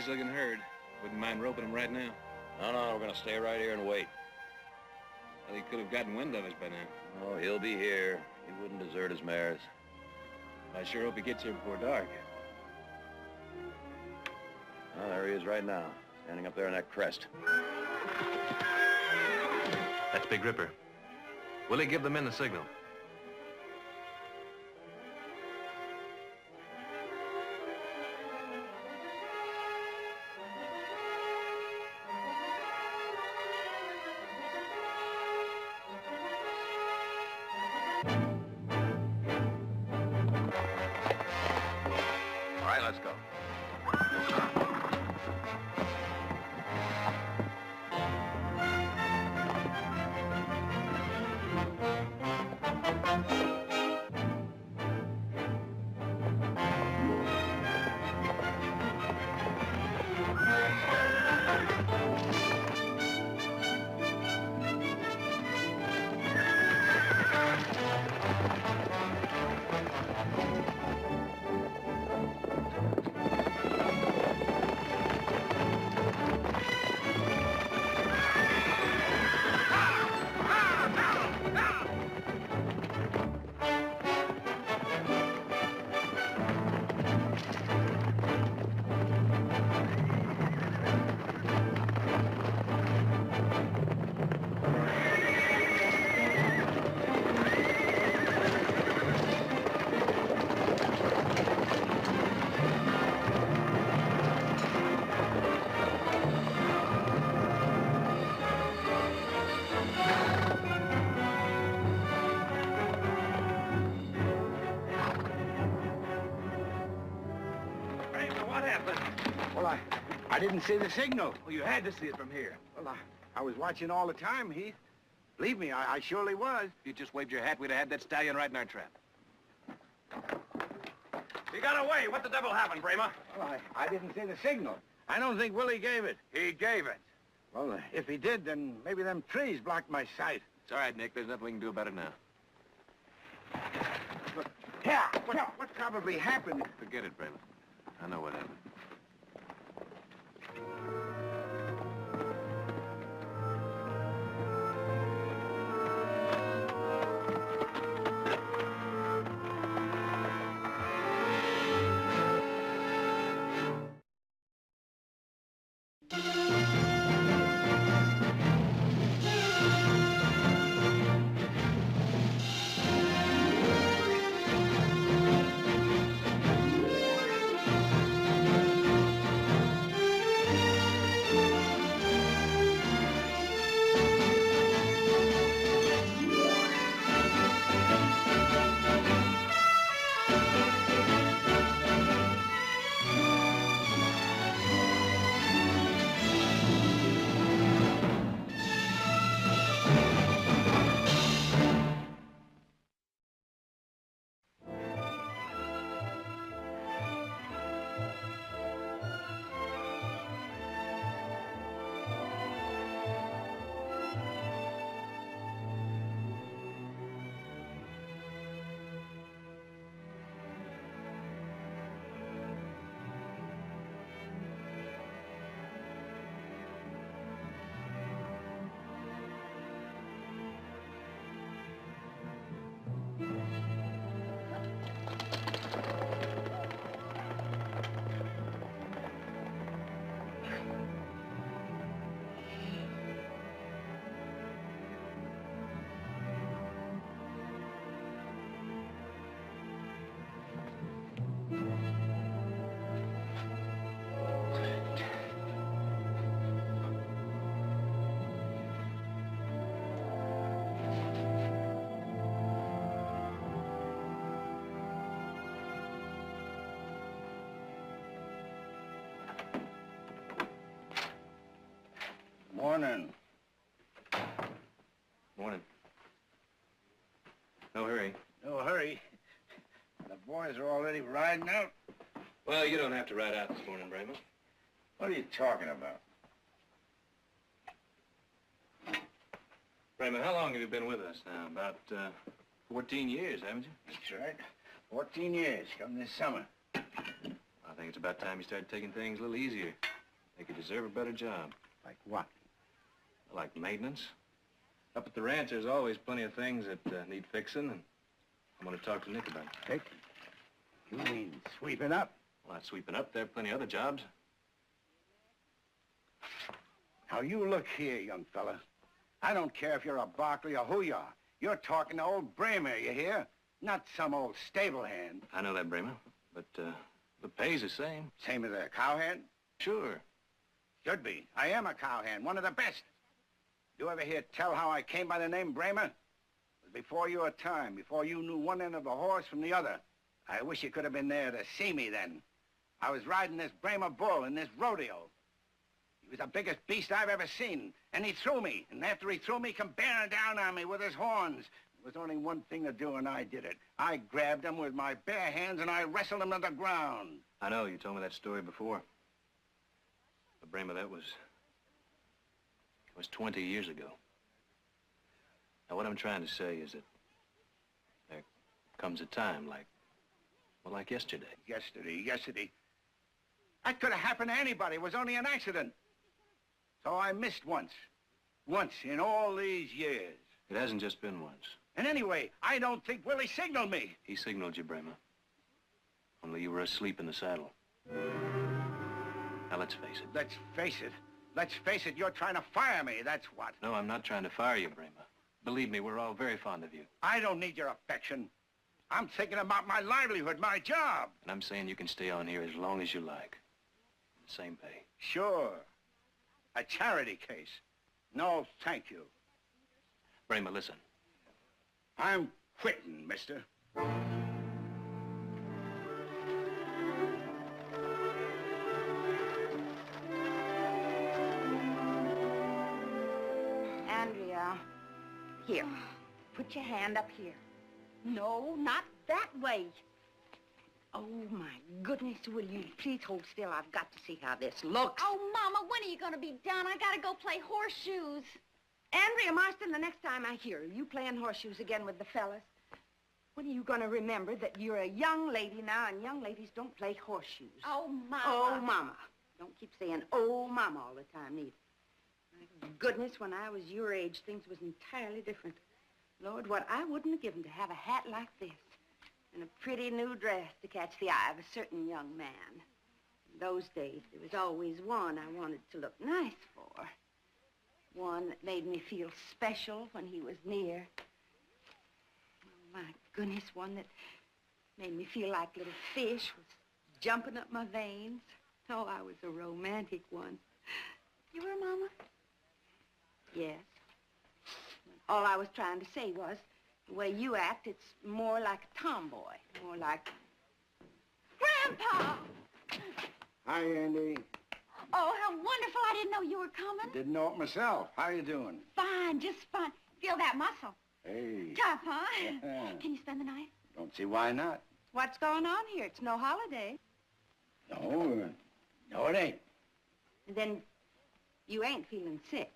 S14: nice-looking herd. Wouldn't mind roping them right now.
S15: No, we're gonna stay right here and wait.
S14: Well, he could have gotten wind of us by now.
S15: Oh, he'll be here. He wouldn't desert his mares.
S14: I sure hope he gets here before dark.
S15: Oh, there he is right now, standing up there on that crest.
S14: That's Big Ripper. Willie, give the men the signal.
S6: All right, let's go.
S16: Well, I didn't see the signal.
S14: Well, you had to see it from here.
S16: Well, I was watching all the time, Heath. Believe me, I surely was.
S14: If you just waved your hat, we'd have had that stallion right in our trap.
S15: He got away. What the devil happened, Bramer?
S16: Well, I didn't see the signal. I don't think Willie gave it.
S15: He gave it.
S16: Well, if he did, then maybe them trees blocked my sight.
S14: It's all right, Nick. There's nothing we can do about it now.
S16: Yeah, what probably happened?
S14: Forget it, Bramer. I know what happened.
S16: Morning.
S14: Morning. No hurry.
S16: No hurry. The boys are already riding out.
S14: Well, you don't have to ride out this morning, Bramer.
S16: What are you talking about?
S14: Bramer, how long have you been with us now? About 14 years, haven't you?
S16: That's right. 14 years, come this summer.
S14: I think it's about time you started taking things a little easier. Think you deserve a better job.
S16: Like what?
S14: Like maintenance. Up at the ranch, there's always plenty of things that need fixing, and I'm going to talk to Nick about it.
S16: Nick? You mean sweeping up?
S14: Well, not sweeping up. There are plenty of other jobs.
S16: Now, you look here, young fella. I don't care if you're a Barkley or who you are. You're talking to old Bramer, you hear? Not some old stable hand.
S14: I know that, Bramer, but the pay's the same.
S16: Same as a cowhand?
S14: Sure.
S16: Should be. I am a cowhand, one of the best. You ever hear tell how I came by the name Bramer? It was before your time, before you knew one end of the horse from the other. I wish you could have been there to see me then. I was riding this Bramer bull in this rodeo. He was the biggest beast I've ever seen, and he threw me. And after he threw me, he come bearing down on me with his horns. There was only one thing to do, and I did it. I grabbed him with my bare hands, and I wrestled him to the ground.
S14: I know, you told me that story before. But, Bramer, that was 20 years ago. Now, what I'm trying to say is that there comes a time like yesterday.
S16: Yesterday. That could have happened to anybody. It was only an accident. So I missed once. Once in all these years.
S14: It hasn't just been once.
S16: And anyway, I don't think Willie signaled me.
S14: He signaled you, Bramer. Only you were asleep in the saddle. Now, let's face it.
S16: Let's face it, you're trying to fire me, that's what.
S14: No, I'm not trying to fire you, Bramer. Believe me, we're all very fond of you.
S16: I don't need your affection. I'm thinking about my livelihood, my job.
S14: And I'm saying you can stay on here as long as you like. The same pay.
S16: Sure. A charity case. No, thank you.
S14: Bramer, listen.
S16: I'm quitting, mister.
S8: Andrea, here. Put your hand up here. No, not that way. Oh, my goodness, will you please hold still? I've got to see how this looks.
S17: Oh, Mama, when are you going to be done? I got to go play horseshoes.
S8: Andrea Marston, the next time I hear you playing horseshoes again with the fellas, when are you going to remember that you're a young lady now, and young ladies don't play horseshoes?
S17: Oh, Mama.
S8: Oh, Mama. Don't keep saying, oh, Mama, all the time, either. My goodness, when I was your age, things was entirely different. Lord, what I wouldn't have given to have a hat like this and a pretty new dress to catch the eye of a certain young man. In those days, there was always one I wanted to look nice for. One that made me feel special when he was near. Oh, my goodness, one that made me feel like little fish was jumping up my veins. Oh, I was a romantic one. You were, Mama? Yes. All I was trying to say was, the way you act, it's more like a tomboy. More like...
S17: Grandpa!
S16: Hi, Andy.
S17: Oh, how wonderful. I didn't know you were coming.
S16: Didn't know it myself. How you doing?
S17: Fine, just fine. Feel that muscle.
S16: Hey.
S17: Tough, huh?
S16: Yeah.
S17: Can you spend the night?
S16: Don't see why not.
S8: What's going on here? It's no holiday.
S16: No, it ain't.
S8: Then you ain't feeling sick.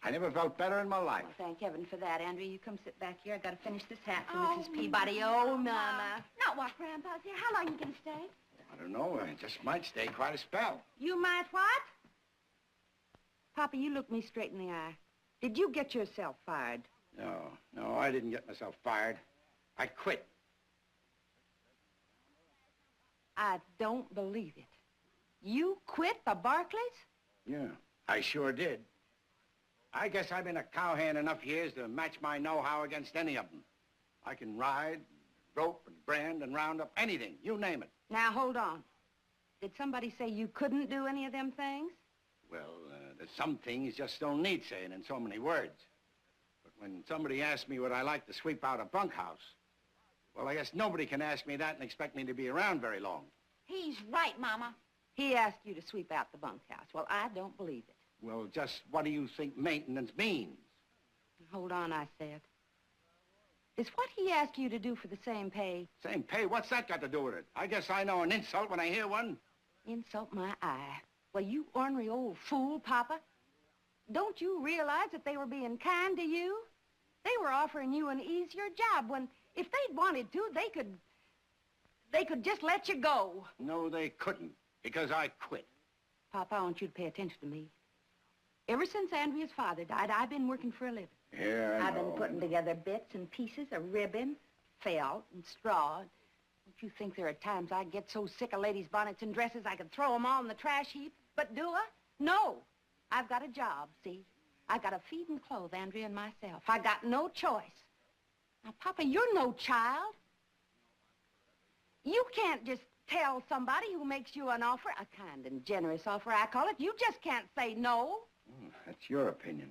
S16: I never felt better in my life.
S8: Well, thank heaven for that, Andrea. You come sit back here. I got to finish this hat for
S17: Oh,
S8: Mrs. Peabody. Oh, Mama.
S17: Not what Grandpa's here. How long are you going to stay?
S16: I don't know. I just might stay quite a spell.
S8: You might what? Papa, you look me straight in the eye. Did you get yourself fired?
S16: No, I didn't get myself fired. I quit.
S8: I don't believe it. You quit the Barkleys?
S16: Yeah, I sure did. I guess I've been a cowhand enough years to match my know-how against any of them. I can ride, rope, and brand, and round up anything. You name it.
S8: Now, hold on. Did somebody say you couldn't do any of them things?
S16: Well, there's some things just don't need saying in so many words. But when somebody asks me would I like to sweep out a bunkhouse, well, I guess nobody can ask me that and expect me to be around very long.
S17: He's right, Mama.
S8: He asked you to sweep out the bunkhouse. Well, I don't believe it.
S16: Well, just what do you think maintenance means?
S8: Hold on, I said. Is what he asked you to do for the same pay?
S16: Same pay? What's that got to do with it? I guess I know an insult when I hear one.
S8: Insult my eye. Well, you ornery old fool, Papa. Don't you realize that they were being kind to you? They were offering you an easier job when, if they'd wanted to, they could just let you go.
S16: No, they couldn't, because I quit.
S18: Papa, I want you to pay attention to me. Ever since Andrea's father died, I've been working for a living.
S16: Yeah,
S8: I've been putting together bits and pieces of ribbon, felt, and straw.
S18: Don't you think there are times I get so sick of ladies' bonnets and dresses I could throw them all in the trash heap? But do I? No. I've got a job, see? I've got to feed and clothe Andrea and myself. I got no choice. Now, Papa, you're no child. You can't just tell somebody who makes you an offer, a kind and generous offer, I call it. You just can't say no.
S16: That's your opinion.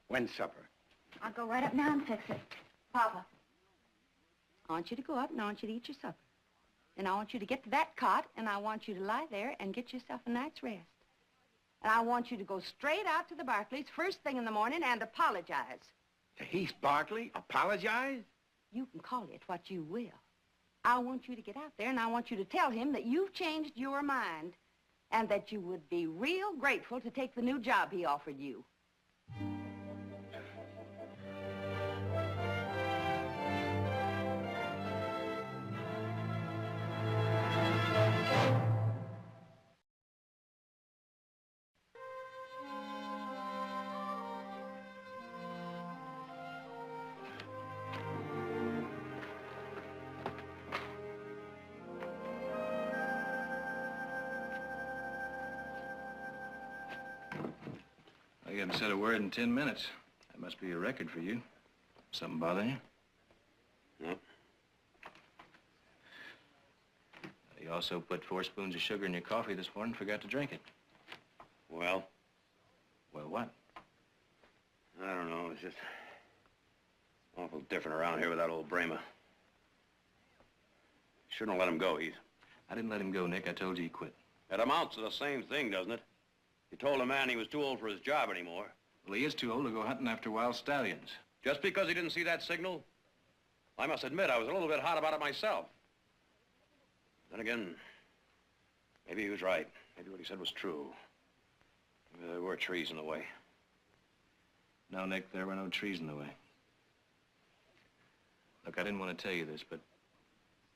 S16: When's supper?
S8: I'll go right up now and fix it.
S18: Papa, I want you to go up and I want you to eat your supper. And I want you to get to that cot and I want you to lie there and get yourself a night's rest. And I want you to go straight out to the Barkleys first thing in the morning and apologize.
S16: To Heath Barkley? Apologize?
S18: You can call it what you will. I want you to get out there and I want you to tell him that you've changed your mind and that you would be real grateful to take the new job he offered you.
S14: You haven't said a word in 10 minutes. That must be a record for you. Something bothering you?
S15: No.
S14: You also put 4 spoons of sugar in your coffee this morning and forgot to drink it.
S15: Well?
S14: Well, what?
S15: I don't know. It's just awful different around here with that old Brahma. Shouldn't have let him go, Heath.
S14: I didn't let him go, Nick. I told you he quit.
S15: It amounts to the same thing, doesn't it? You told a man he was too old for his job anymore.
S14: Well, he is too old to go hunting after wild stallions.
S15: Just because he didn't see that signal? I must admit, I was a little bit hot about it myself. Then again, maybe he was right. Maybe what he said was true. Maybe there were trees in the way.
S14: No, Nick, there were no trees in the way. Look, I didn't want to tell you this, but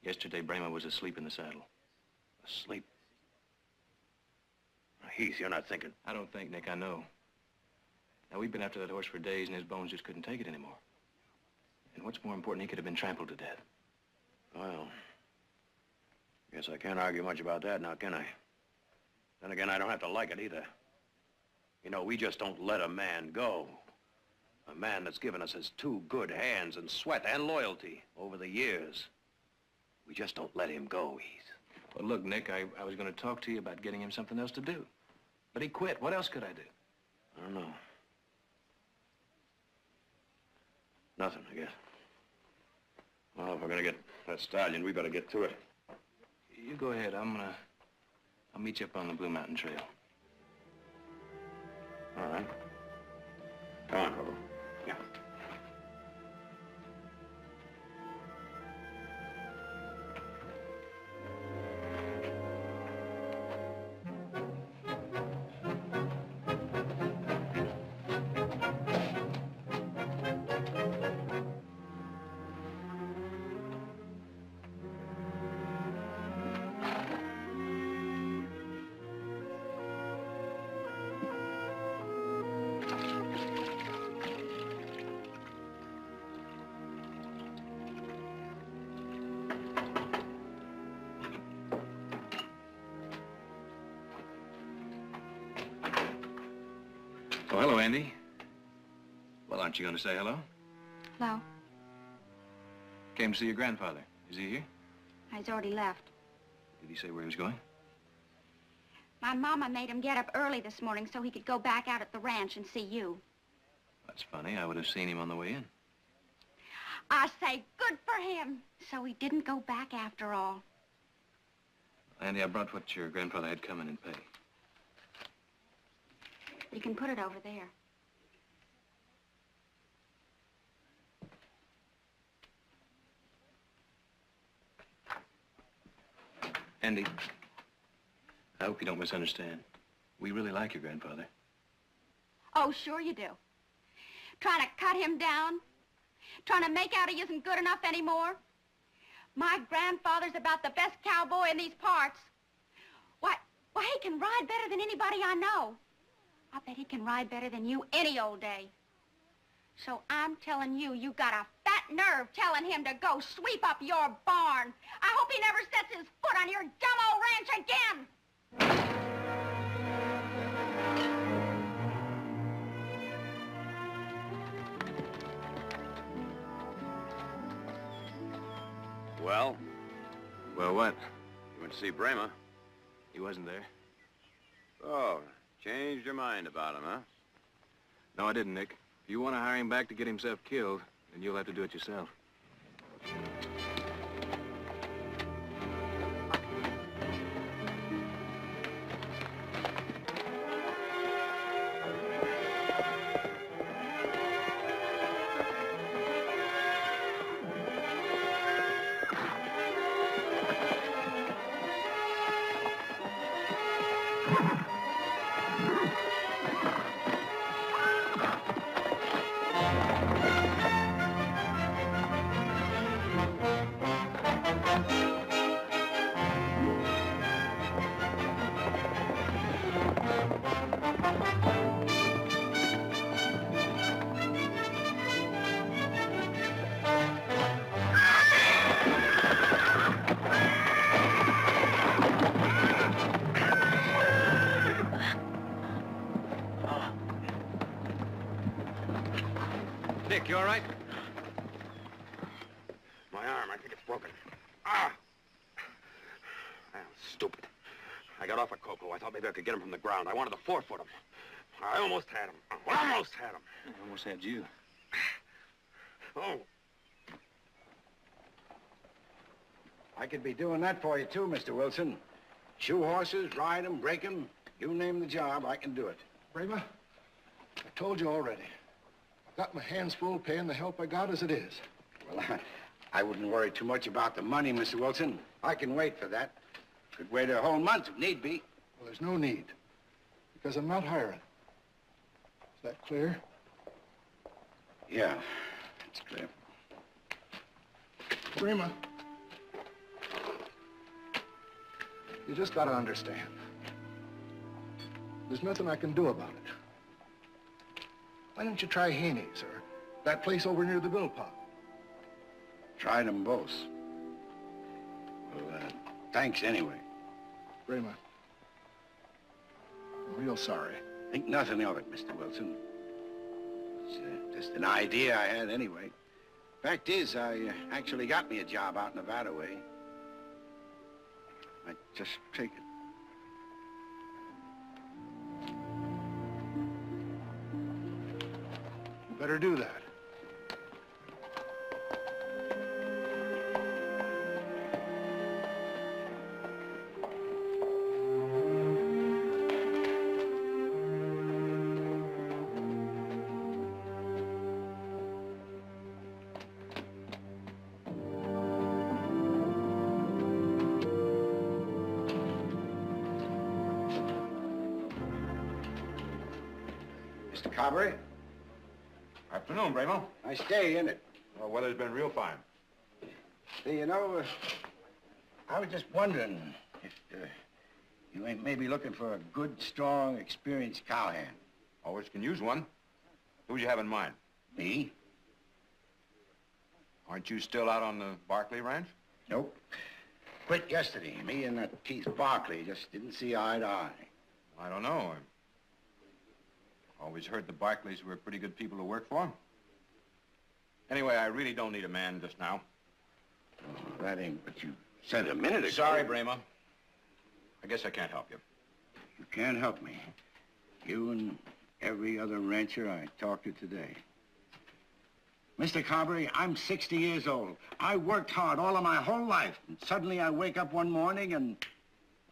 S14: yesterday Brahma was asleep in the saddle.
S15: Asleep? Heath, you're not thinking.
S14: I don't think, Nick, I know. Now, we've been after that horse for days, and his bones just couldn't take it anymore. And what's more important, he could have been trampled to death.
S15: Well, guess I can't argue much about that now, can I? Then again, I don't have to like it either. You know, we just don't let a man go. A man that's given us his 2 good hands and sweat and loyalty over the years. We just don't let him go, Heath.
S14: Well, look, Nick, I was going to talk to you about getting him something else to do. But he quit. What else could I do?
S15: I don't know. Nothing, I guess. Well, if we're going to get that stallion, we better get to it.
S14: You go ahead. I'll meet you up on the Blue Mountain Trail.
S15: All right. Come on, Hobo. Yeah.
S14: Oh, hello, Andy. Well, aren't you going to say hello?
S8: Hello.
S14: Came to see your grandfather. Is he here?
S8: He's already left.
S14: Did he say where he was going?
S8: My mama made him get up early this morning so he could go back out at the ranch and see you.
S14: That's funny. I would have seen him on the way in.
S8: I say, good for him. So he didn't go back after all.
S14: Andy, I brought what your grandfather had come in and pay.
S8: You can put it over there.
S14: Andy, I hope you don't misunderstand. We really like your grandfather.
S8: Oh, sure you do. Trying to cut him down? Trying to make out he isn't good enough anymore? My grandfather's about the best cowboy in these parts. Why,
S17: Well, he can ride better than anybody I know. I bet he can ride better than you any old day. So I'm telling you, you got a fat nerve telling him to go sweep up your barn. I hope he never sets his foot on your dumb old ranch again.
S15: Well?
S14: Well, what?
S15: You went to see Brema.
S14: He wasn't there.
S15: Oh, changed your mind about him, huh?
S14: No, I didn't, Nick. If you want to hire him back to get himself killed, then you'll have to do it yourself. Nick, you all right?
S15: My arm, I think it's broken. Ah! Ah, stupid. I got off a Coco. I thought maybe I could get him from the ground. I wanted to 4-foot him. I almost had him. Almost had him.
S14: I almost had you.
S15: Oh.
S16: I could be doing that for you, too, Mr. Wilson. Shoe horses, ride them, break them. You name the job, I can do it.
S1: Brema, I told you already. I've got my hands full paying the help I got as it is.
S16: Well, I wouldn't worry too much about the money, Mr. Wilson. I can wait for that. Could wait a whole month if need be.
S1: Well, there's no need, because I'm not hiring. Is that clear?
S16: Yeah, it's clear.
S1: Brema, you just gotta understand. There's nothing I can do about it. Why don't you try Haney's or that place over near the Bill Pot?
S16: Tried them both. Well, thanks anyway.
S1: Brema, I'm real sorry.
S16: Think nothing of it, Mr. Wilson. It's just an idea I had anyway. Fact is, I actually got me a job out Nevada way. I just take it.
S1: You better do that.
S16: Mr. Carberry?
S3: Afternoon, Bremo.
S16: Nice day, isn't it?
S3: Well, weather's been real fine.
S16: Hey, you know, I was just wondering if you ain't maybe looking for a good, strong, experienced cowhand.
S3: Always can use one. Who'd you have in mind?
S16: Me?
S3: Aren't you still out on the Barkley ranch?
S16: Nope. Quit yesterday. Me and that Heath Barkley just didn't see eye to eye.
S3: I don't know. I always heard the Barkleys were pretty good people to work for. Anyway, I really don't need a man just now.
S16: Oh, that ain't what you said a minute ago.
S3: Sorry, Brema. I guess I can't help you.
S16: You can't help me. You and every other rancher I talked to today. Mr. Carberry, I'm 60 years old. I worked hard all of my whole life, and suddenly I wake up one morning and,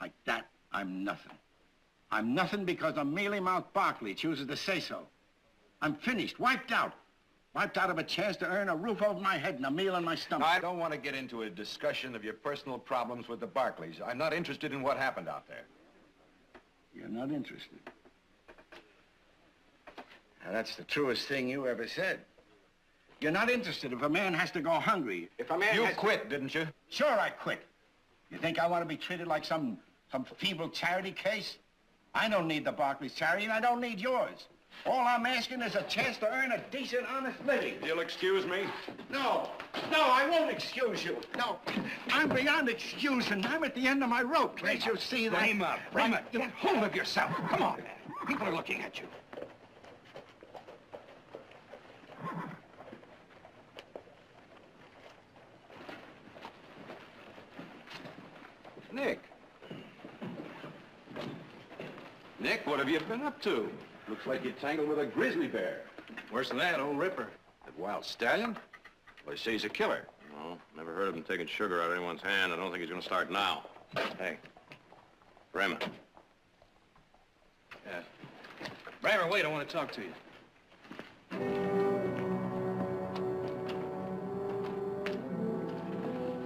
S16: like that, I'm nothing. I'm nothing because a mealy-mouthed Barkley chooses to say so. I'm finished, wiped out. Wiped out of a chance to earn a roof over my head and a meal in my stomach.
S3: I don't want to get into a discussion of your personal problems with the Barkleys. I'm not interested in what happened out there.
S16: You're not interested? Now, that's the truest thing you ever said. You're not interested if a man has to go hungry. If a man
S3: You
S16: has
S3: quit, didn't you?
S16: Sure I quit. You think I want to be treated like some Some feeble charity case? I don't need the Barkley's charity, and I don't need yours. All I'm asking is a chance to earn a decent, honest living.
S6: You'll excuse me?
S16: No, I won't excuse you. No, I'm beyond excusing. I'm at the end of my rope. Can't you see that?
S9: Brema, get hold of yourself. Come on, man. People are looking at you.
S3: Nick. Nick, what have you been up to? Looks like you tangled with a grizzly bear.
S14: Worse than that, old Ripper.
S3: That wild stallion?
S14: Well, they say he's a killer. No, never heard of him taking sugar out of anyone's hand. I don't think he's gonna start now. Hey, Bremer.
S7: Yeah. Bremer, wait, I want to talk to you.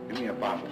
S16: Give me a bottle.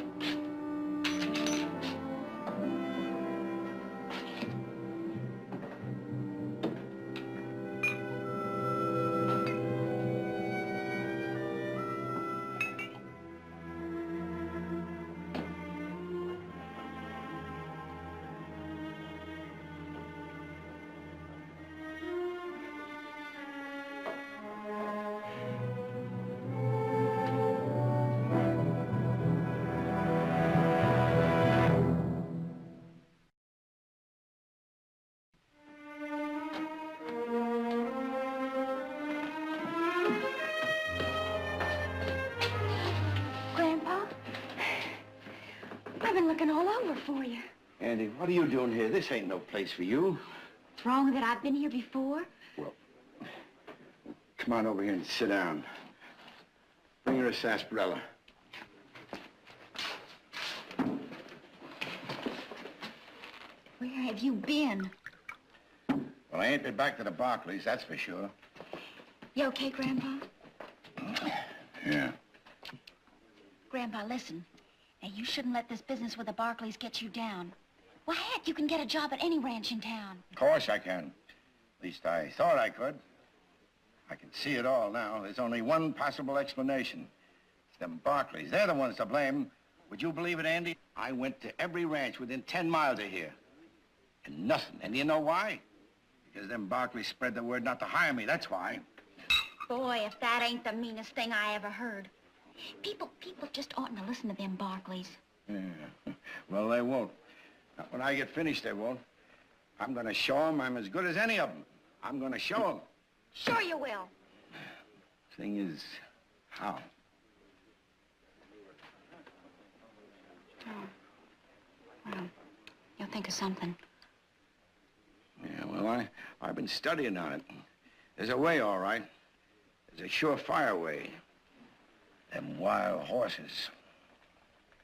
S17: Looking all over for you.
S16: Andy, what are you doing here? This ain't no place for you.
S17: What's wrong that I've been here before?
S16: Well, come on over here and sit down. Bring her a sarsaparilla.
S17: Where have you been?
S16: Well, I ain't been back to the Barkleys, that's for sure.
S17: You okay, Grandpa?
S16: Yeah.
S17: Grandpa, listen. Now, you shouldn't let this business with the Barkleys get you down. Why, heck, you can get a job at any ranch in town.
S16: Of course I can. At least I thought I could. I can see it all now. There's only one possible explanation. It's them Barkleys. They're the ones to blame. Would you believe it, Andy? I went to every ranch within 10 miles of here. And nothing. And you know why? Because them Barkleys spread the word not to hire me, that's why.
S17: Boy, if that ain't the meanest thing I ever heard. People just oughtn't to listen to them Barkleys.
S16: Yeah. Well, they won't. Not when I get finished, they won't. I'm gonna show them I'm as good as any of them. I'm gonna show them.
S17: Sure you will.
S16: Thing is, how?
S17: Oh. Well, you'll think of something.
S16: Yeah, well, I've been studying on it. There's a way, all right. There's a surefire way. Them wild horses.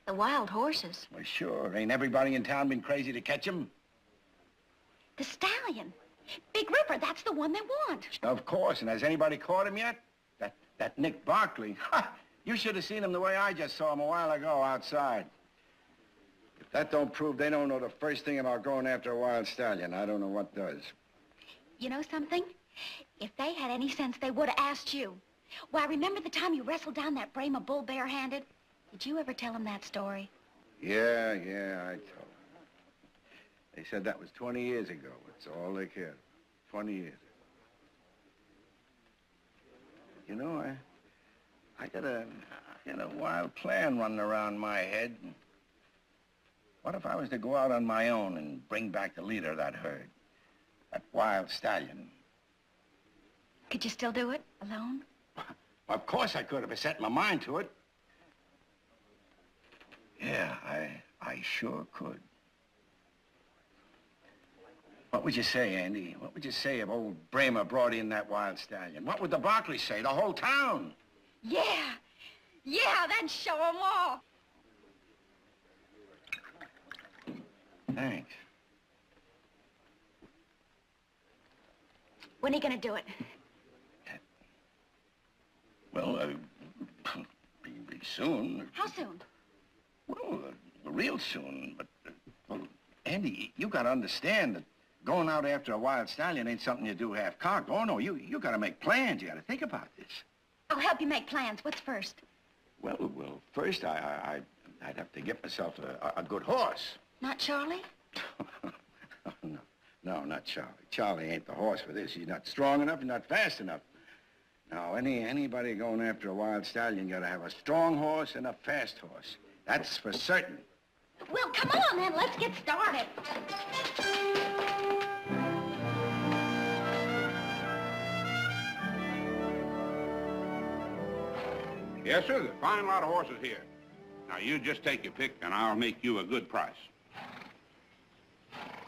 S17: The wild horses?
S16: Well, sure. Ain't everybody in town been crazy to catch them?
S17: The stallion. Big Ripper, that's the one they want.
S16: Of course. And has anybody caught him yet? That Nick Barkley. Ha! You should have seen him the way I just saw him a while ago outside. If that don't prove they don't know the first thing about going after a wild stallion, I don't know what does.
S17: You know something? If they had any sense, they would have asked you. Why, remember the time you wrestled down that Brema bull barehanded? Did you ever tell them that story?
S16: Yeah, I told them. They said that was 20 years ago. That's all they cared. 20 years. You know, I got a wild plan running around my head. What if I was to go out on my own and bring back the leader of that herd? That wild stallion.
S17: Could you still do it, alone?
S16: Of course I could if I set my mind to it. Yeah, I sure could. What would you say, Andy? What would you say if old Brema brought in that wild stallion? What would the Barkleys say? The whole town?
S17: Yeah, then show them all.
S16: Thanks.
S17: When are you gonna do it?
S16: Well, be soon.
S17: How soon?
S16: Well, real soon. But, well, Andy, you got to understand that going out after a wild stallion ain't something you do half-cocked. Oh, no, you got to make plans. You got to think about this.
S17: I'll help you make plans. What's first?
S16: Well, first I'd have to get myself a good horse.
S17: Not Charlie?
S16: No, not Charlie. Charlie ain't the horse for this. He's not strong enough, he's not fast enough. Now, anybody going after a wild stallion gotta have a strong horse and a fast horse. That's for certain.
S17: Well, come on then, let's get started.
S13: Yes, sir, there's a fine lot of horses here. Now, you just take your pick, and I'll make you a good price.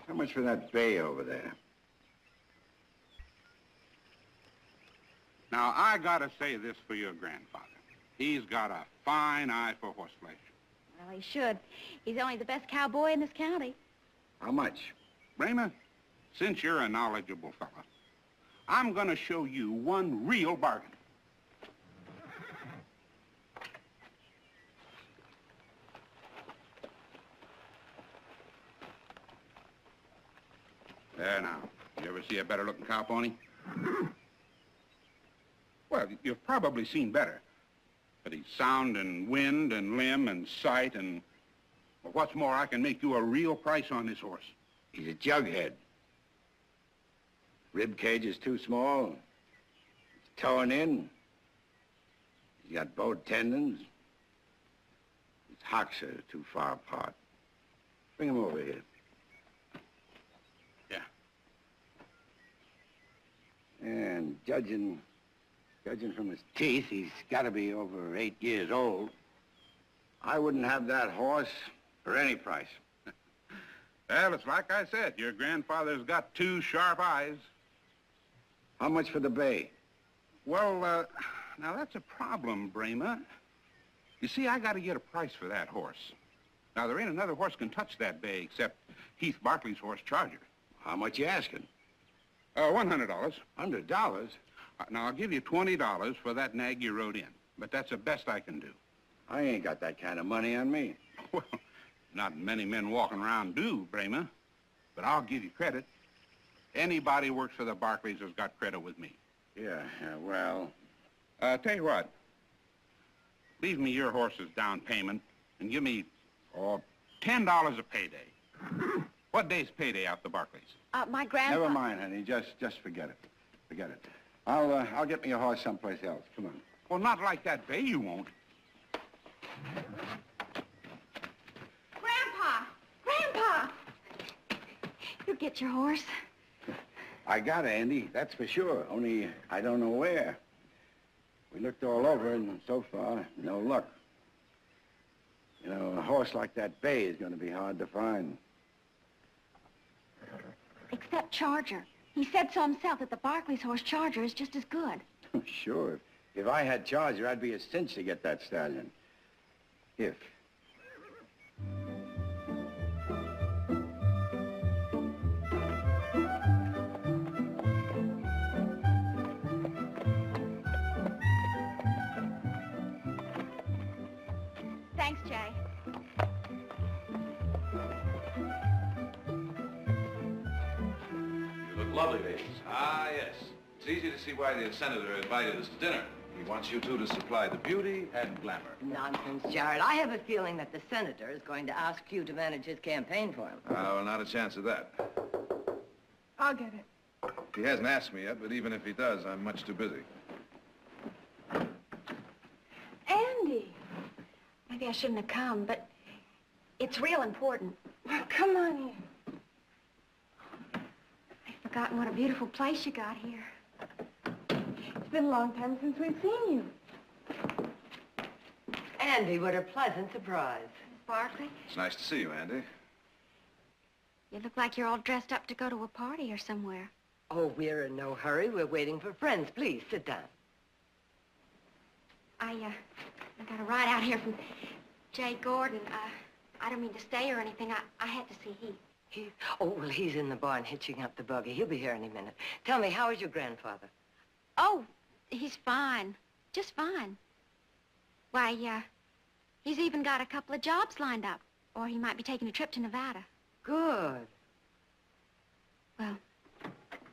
S16: How much for that bay over there?
S13: Now, I gotta say this for your grandfather. He's got a fine eye for horseflesh.
S17: Well, he should. He's only the best cowboy in this county.
S16: How much?
S13: Bramer, since you're a knowledgeable fella, I'm gonna show you one real bargain. There now. You ever see a better looking cow pony? Well, you've probably seen better. But he's sound in wind and limb and sight and... Well, what's more, I can make you a real price on this horse.
S16: He's a jughead. Rib cage is too small. He's torn in. He's got bowed tendons. His hocks are too far apart. Bring him over here.
S13: Yeah.
S16: And judging from his teeth, he's got to be over 8 years old. I wouldn't have that horse for any price.
S13: Well, it's like I said, your grandfather's got 2 sharp eyes.
S16: How much for the bay?
S13: Well, now that's a problem, Bramer. You see, I got to get a price for that horse. Now, there ain't another horse can touch that bay except Heath Barkley's horse, Charger.
S16: How much you asking?
S13: $100.
S16: $100?
S13: Now, I'll give you $20 for that nag you rode in, but that's the best I can do.
S16: I ain't got that kind of money on me.
S13: Well, not many men walking around do, Bramer, but I'll give you credit. Anybody who works for the Barkleys has got credit with me.
S16: Yeah, well...
S13: Tell you what, leave me your horse's down payment and give me, $10 a payday. What day's payday out the Barkleys?
S17: My grandpa...
S16: Never mind, honey. Just forget it. Forget it. I'll get me a horse someplace else. Come on.
S13: Well, not like that bay, you won't.
S17: Grandpa! You get your horse.
S16: I got it, Andy. That's for sure. Only I don't know where. We looked all over, and so far, no luck. You know, a horse like that bay is going to be hard to find.
S17: Except Charger. He said so himself that the Barkley's horse, Charger, is just as good.
S16: Sure. If I had Charger, I'd be a cinch to get that stallion. If.
S17: Thanks, Jay.
S3: You look lovely, ladies. Ah, yes. It's easy to see why the senator invited us to dinner. He wants you two to supply the beauty and glamour.
S2: Nonsense, Jared. I have a feeling that the senator is going to ask you to manage his campaign for him.
S3: Well, not a chance of that.
S12: I'll get it.
S3: He hasn't asked me yet, but even if he does, I'm much too busy.
S17: Andy! Maybe I shouldn't have come, but it's real important.
S12: Well, come on in.
S17: I've forgotten what a beautiful place you got here.
S12: It's been a long time since we've seen you.
S2: Andy, what a pleasant surprise.
S17: Miss Barkley,
S3: It's nice to see you, Andy.
S17: you look like you're all dressed up to go to a party or somewhere.
S2: Oh, we're in no hurry. We're waiting for friends. Please, sit down.
S17: I got a ride out here from Jay Gordon. I don't mean to stay or anything. I had to see Heath.
S2: Oh, well, he's in the barn hitching up the buggy. He'll be here any minute. Tell me, how is your grandfather?
S17: Oh, he's fine. Just fine. Why, he's even got a couple of jobs lined up. Or he might be taking a trip to Nevada.
S2: Good.
S17: Well,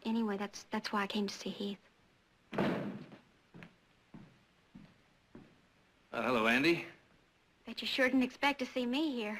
S17: anyway, that's why I came to see Heath.
S3: Hello, Andy.
S17: Bet you sure didn't expect to see me here.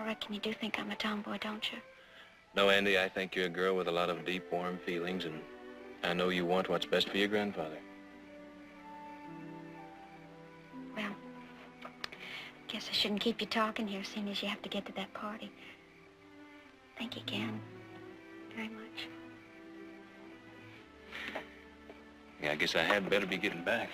S17: I reckon you do think I'm a tomboy, don't you?
S14: No, Andy, I think you're a girl with a lot of deep, warm feelings, and I know you want what's best for your grandfather.
S17: Well, guess I shouldn't keep you talking here, seeing as you have to get to that party. Thank you again. Very much.
S14: Yeah, I guess I had better be getting back.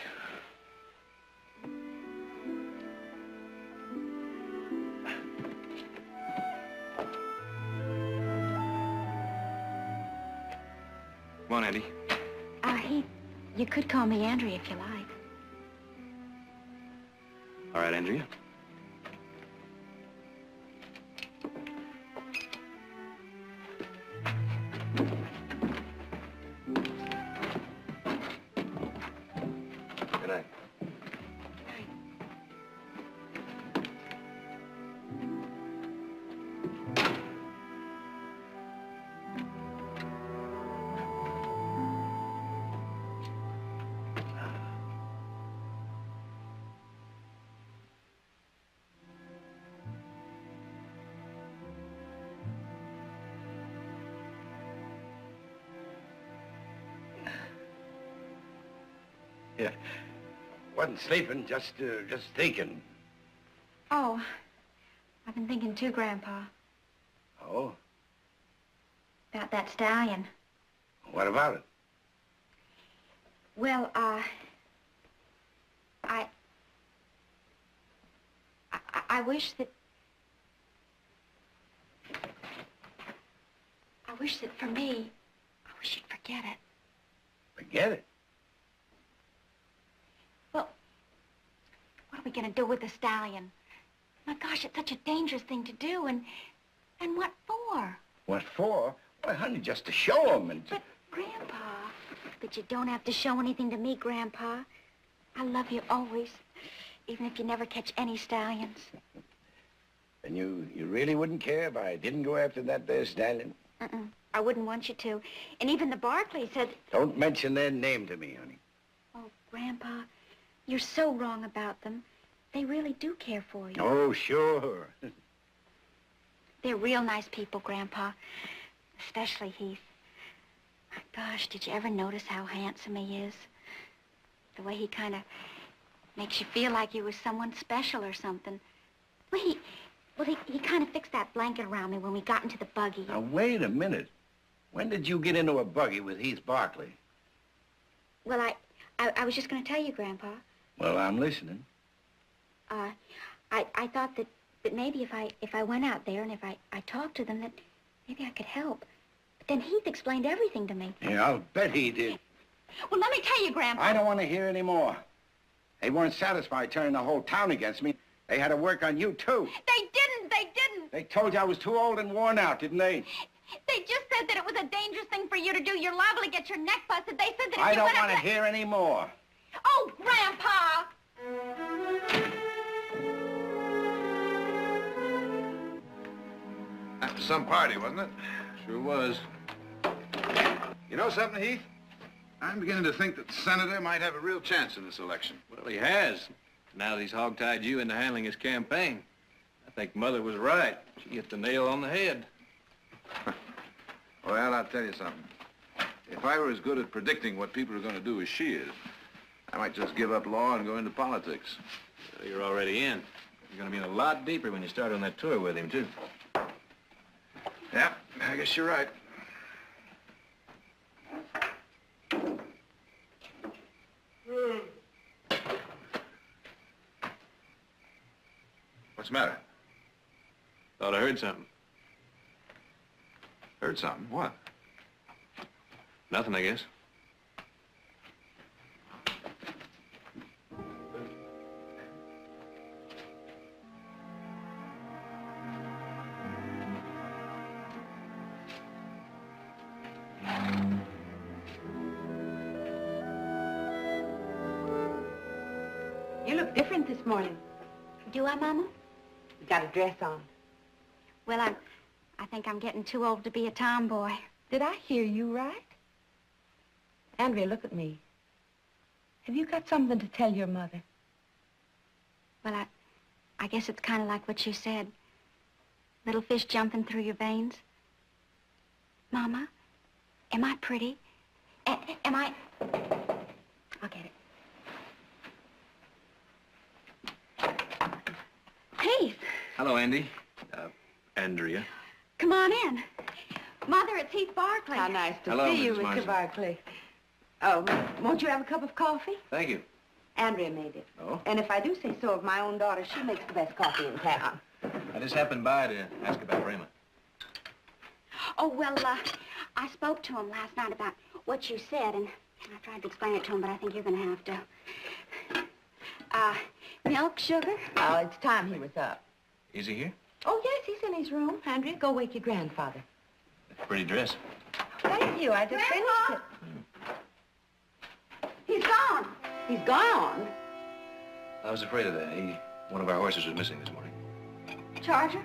S14: Come on, Andy.
S17: Heath, you could call me Andrea if you like.
S14: All right, Andrea. Good night.
S16: Yeah. Wasn't sleeping, just thinking.
S17: Oh, I've been thinking too, Grandpa,
S16: Oh?
S17: about that stallion.
S16: What about it?
S17: Well, I wish that... I wish that for me, I wish you'd forget it.
S16: Forget it?
S17: Well, what are we gonna do with the stallion? My gosh, it's such a dangerous thing to do, and what for?
S16: What for? Why, honey, just to show him and...
S17: But, Grandpa, but you don't have to show anything to me, Grandpa. I love you always, even if you never catch any stallions.
S16: And you really wouldn't care if I didn't go after that there stallion?
S17: I wouldn't want you to. And even the Barkleys said...
S16: Don't mention their name to me, honey.
S17: Oh, Grandpa, you're so wrong about them. They really do care for you.
S16: Oh, sure.
S17: They're real nice people, Grandpa. Especially Heath. My gosh, did you ever notice how handsome he is? The way he kind of makes you feel like you was someone special or something. Well, he kind of fixed that blanket around me when we got into the buggy.
S16: Now, wait a minute. When did you get into a buggy with Heath Barkley?
S17: Well, I was just going to tell you, Grandpa.
S16: Well, I'm listening.
S17: I thought that maybe if I went out there and if I talked to them, that maybe I could help. But then Heath explained everything to me.
S16: Yeah, I'll bet he did.
S17: Well, let me tell you, Grandpa.
S16: I don't want to hear any more. They weren't satisfied turning the whole town against me. They had to work on you, too.
S17: They didn't.
S16: They told you I was too old and worn out, didn't they?
S17: They just said that it was a dangerous thing for you to do. You're liable to get your neck busted. They said that if
S16: I
S17: you
S16: don't
S17: went
S16: want to
S17: out there...
S16: hear any more.
S17: Oh, Grandpa!
S6: That was some party, wasn't it?
S14: Sure was.
S6: You know something, Heath? I'm beginning to think that the senator might have a real chance in this election.
S14: Well, he has. Now that he's hog-tied you into handling his campaign. I think Mother was right. She hit the nail on the head.
S6: Well, I'll tell you something. If I were as good at predicting what people are going to do as she is, I might just give up law and go into politics.
S14: Well, you're already in. You're going to be in a lot deeper when you start on that tour with him, too.
S6: Yeah, I guess you're right. What's the matter?
S14: Thought I heard something.
S6: Heard something? What?
S14: Nothing, I guess.
S18: You look different this morning.
S17: Do I, Mama?
S18: You got a dress on.
S17: Well, I think I'm getting too old to be a tomboy.
S18: Did I hear you right? Andrea, look at me. Have you got something to tell your mother?
S17: Well, I guess it's kind of like what you said. Little fish jumping through your veins? Mama, am I pretty? Am I... I'll get it. Heath,
S14: Hello, Andy. Andrea.
S17: come on in. Mother, it's Heath Barkley.
S18: How nice to
S14: Hello,
S18: see you,
S14: Mrs.
S18: Mr.
S14: Marsden.
S18: Barkley. Won't you have a cup of coffee?
S14: Thank you.
S18: Andrea made it.
S14: Oh?
S18: And if I do say so of my own daughter, she makes the best coffee in town.
S14: I just happened by to ask about Brema.
S17: Oh, well, I spoke to him last night about what you said, and I tried to explain it to him, but I think you're going to have to. Milk, sugar?
S18: Oh, it's time he was up.
S14: Is he here?
S18: Oh, yes, he's in his room. Andrea, go wake your grandfather.
S14: Pretty dress.
S18: Thank you. I just finished it.
S17: He's gone.
S18: He's gone?
S14: I was afraid of that. One of our horses was missing this morning.
S17: Charger?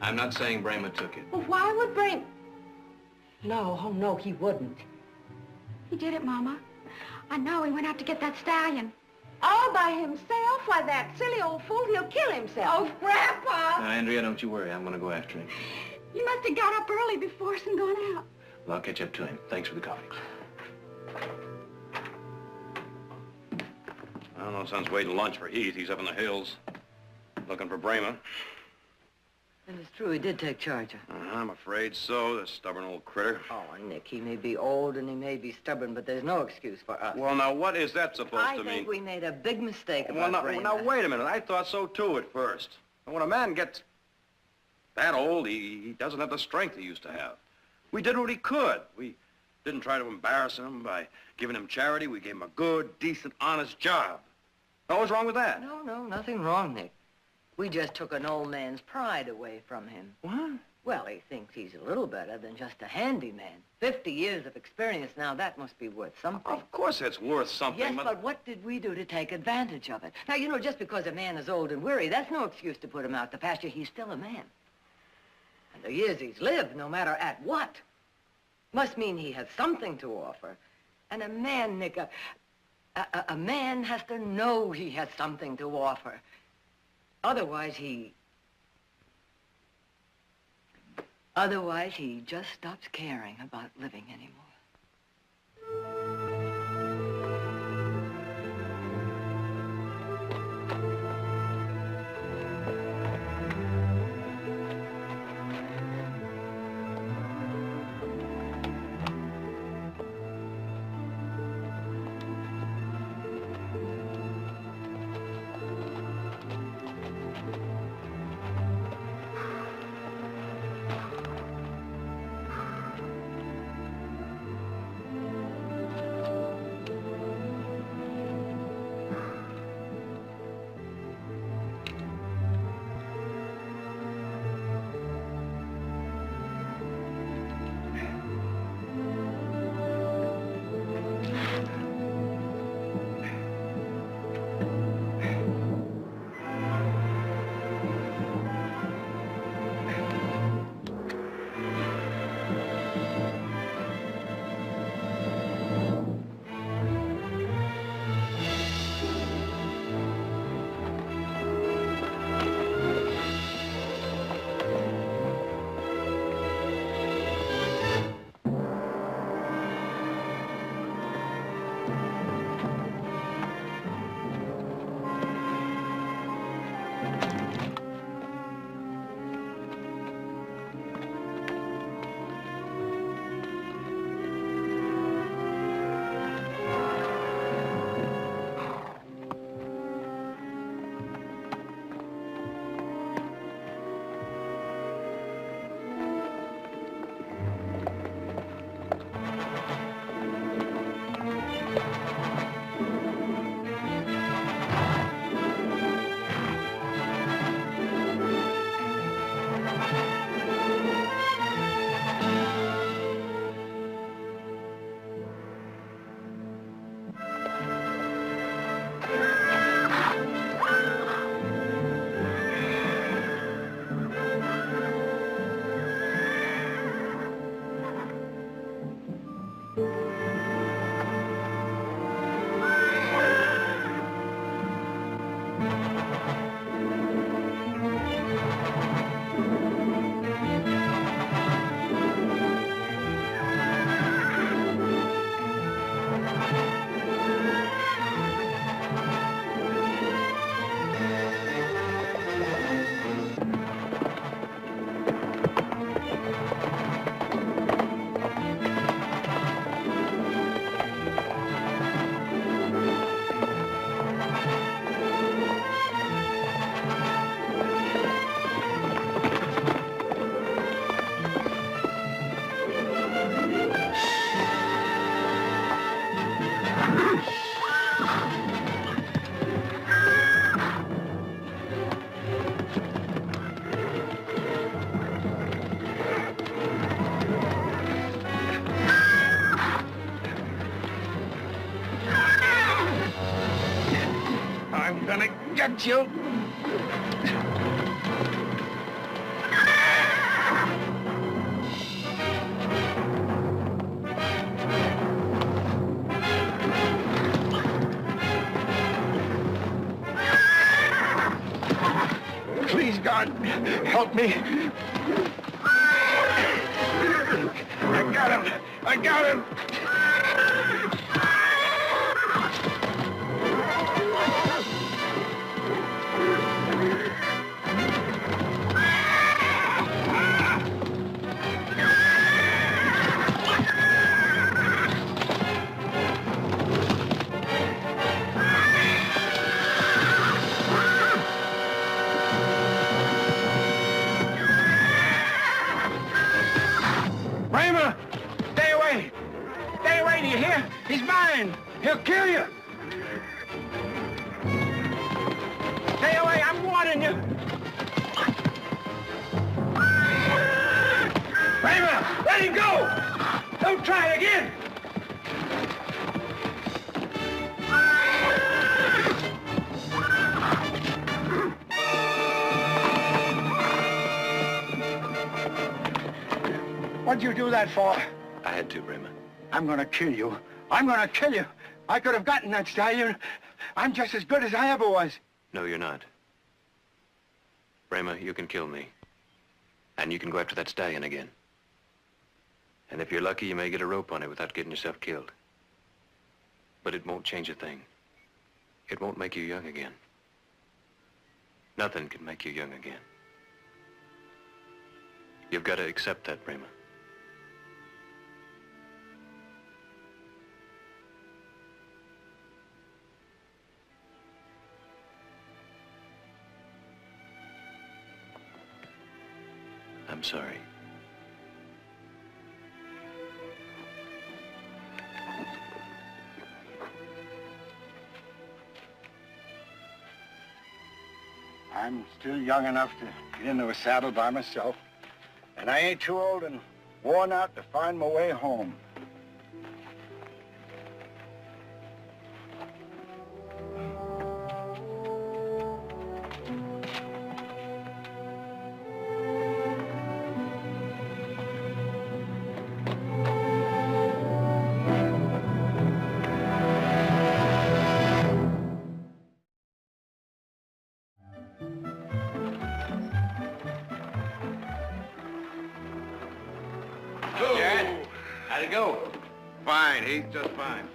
S14: I'm not saying Brema took it.
S18: Well, why would Brema... No, oh, no, he wouldn't.
S17: He did it, Mama. I know. He went out to get that stallion.
S18: All by himself? Why, that silly old fool, he'll kill himself.
S17: Oh, Grandpa!
S14: Now, Andrea, don't you worry. I'm going to go after him.
S17: You must have got up early before us and gone out.
S14: Well, I'll catch up to him. Thanks for the coffee.
S15: I don't know, son's waiting lunch for Heath. He's up in the hills, looking for Brema.
S2: And it's true, he did take charge.
S15: I'm afraid so, the stubborn old critter.
S2: Oh, Nick, he may be old and he may be stubborn, but there's no excuse for us.
S15: Well, now, what is that supposed to mean?
S2: I think we made a big mistake
S15: Well,
S2: about
S15: now,
S2: Brema.
S15: now, wait a minute. I thought so, too, at first. And when a man gets that old, he doesn't have the strength he used to have. We did what he could. We didn't try to embarrass him by giving him charity. We gave him a good, decent, honest job. Now, what's wrong with that?
S2: No, nothing wrong, Nick. We just took an old man's pride away from him.
S15: What?
S2: Well, he thinks he's a little better than just a handyman. 50 years of experience now, that must be worth something.
S15: Of course it's worth something.
S2: Yes, but what did we do to take advantage of it? Now, you know, just because a man is old and weary, that's no excuse to put him out to pasture. He's still a man. And the years he's lived, no matter at what, must mean he has something to offer. And a man, Nick, a man has to know he has something to offer. Otherwise, he just stops caring about living anymore.
S16: gonna get you. Please, God, help me. I got him. I got him. Bramer! Stay away! Stay away, do you hear? He's mine! He'll kill you! Stay away, I'm warning you! Bramer! Let him go! Don't try it again! What'd you do that for?
S15: I had to, Bramer.
S16: I'm gonna kill you. I'm gonna kill you. I could have gotten that stallion. I'm just as good as I ever was.
S15: No, you're not. Bramer, you can kill me. And you can go after that stallion again. And if you're lucky, you may get a rope on it without getting yourself killed. But it won't change a thing. It won't make you young again. Nothing can make you young again. You've got to accept that, Bramer. I'm sorry.
S16: I'm still young enough to get into a saddle by myself. And I ain't too old and worn out to find my way home.
S3: How'd it go? Fine, Heath, just fine.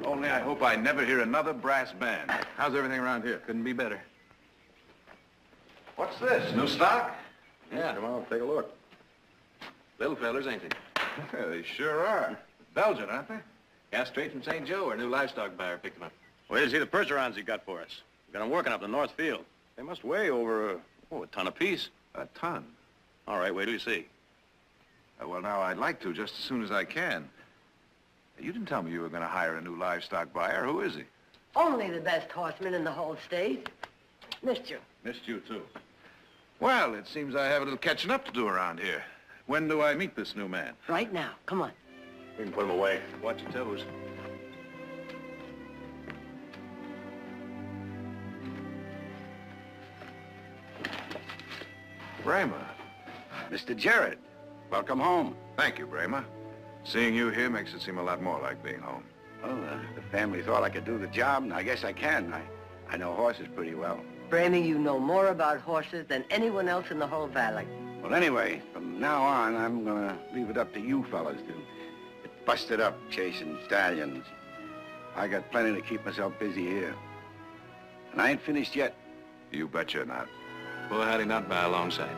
S3: Only I hope I never hear another brass band. How's everything around here? Couldn't be better. What's this? New stock?
S15: Yeah, come on, take a look. Little fellers, ain't they?
S3: Yeah, they sure are. Belgian, aren't they?
S15: Yeah, straight from St. Joe. Our new livestock buyer picked them up.
S19: Wait till you see the percherons he got for us. We've got them working up in the North Field. They must weigh over, a ton apiece.
S3: A ton?
S19: All right, wait till you see.
S3: Well, now, I'd like to just as soon as I can. You didn't tell me you were going to hire a new livestock buyer. Who is he?
S2: Only the best horseman in the whole state. Missed you.
S3: Missed you, too. Well, it seems I have a little catching up to do around here. When do I meet this new man?
S2: Right now. Come on.
S19: We can put him away. Watch your toes.
S3: Bramer.
S16: Mr. Jarrett, welcome home.
S3: Thank you, Bramer. Seeing you here makes it seem a lot more like being home.
S16: Well, the family thought I could do the job, and I guess I can. I know horses pretty well.
S2: Bramey, you know more about horses than anyone else in the whole valley.
S16: Well, anyway, from now on, I'm gonna leave it up to you fellas to get busted up chasing stallions. I got plenty to keep myself busy here. And I ain't finished yet.
S3: You bet you're not.
S15: Boy, how'd he not by alongside?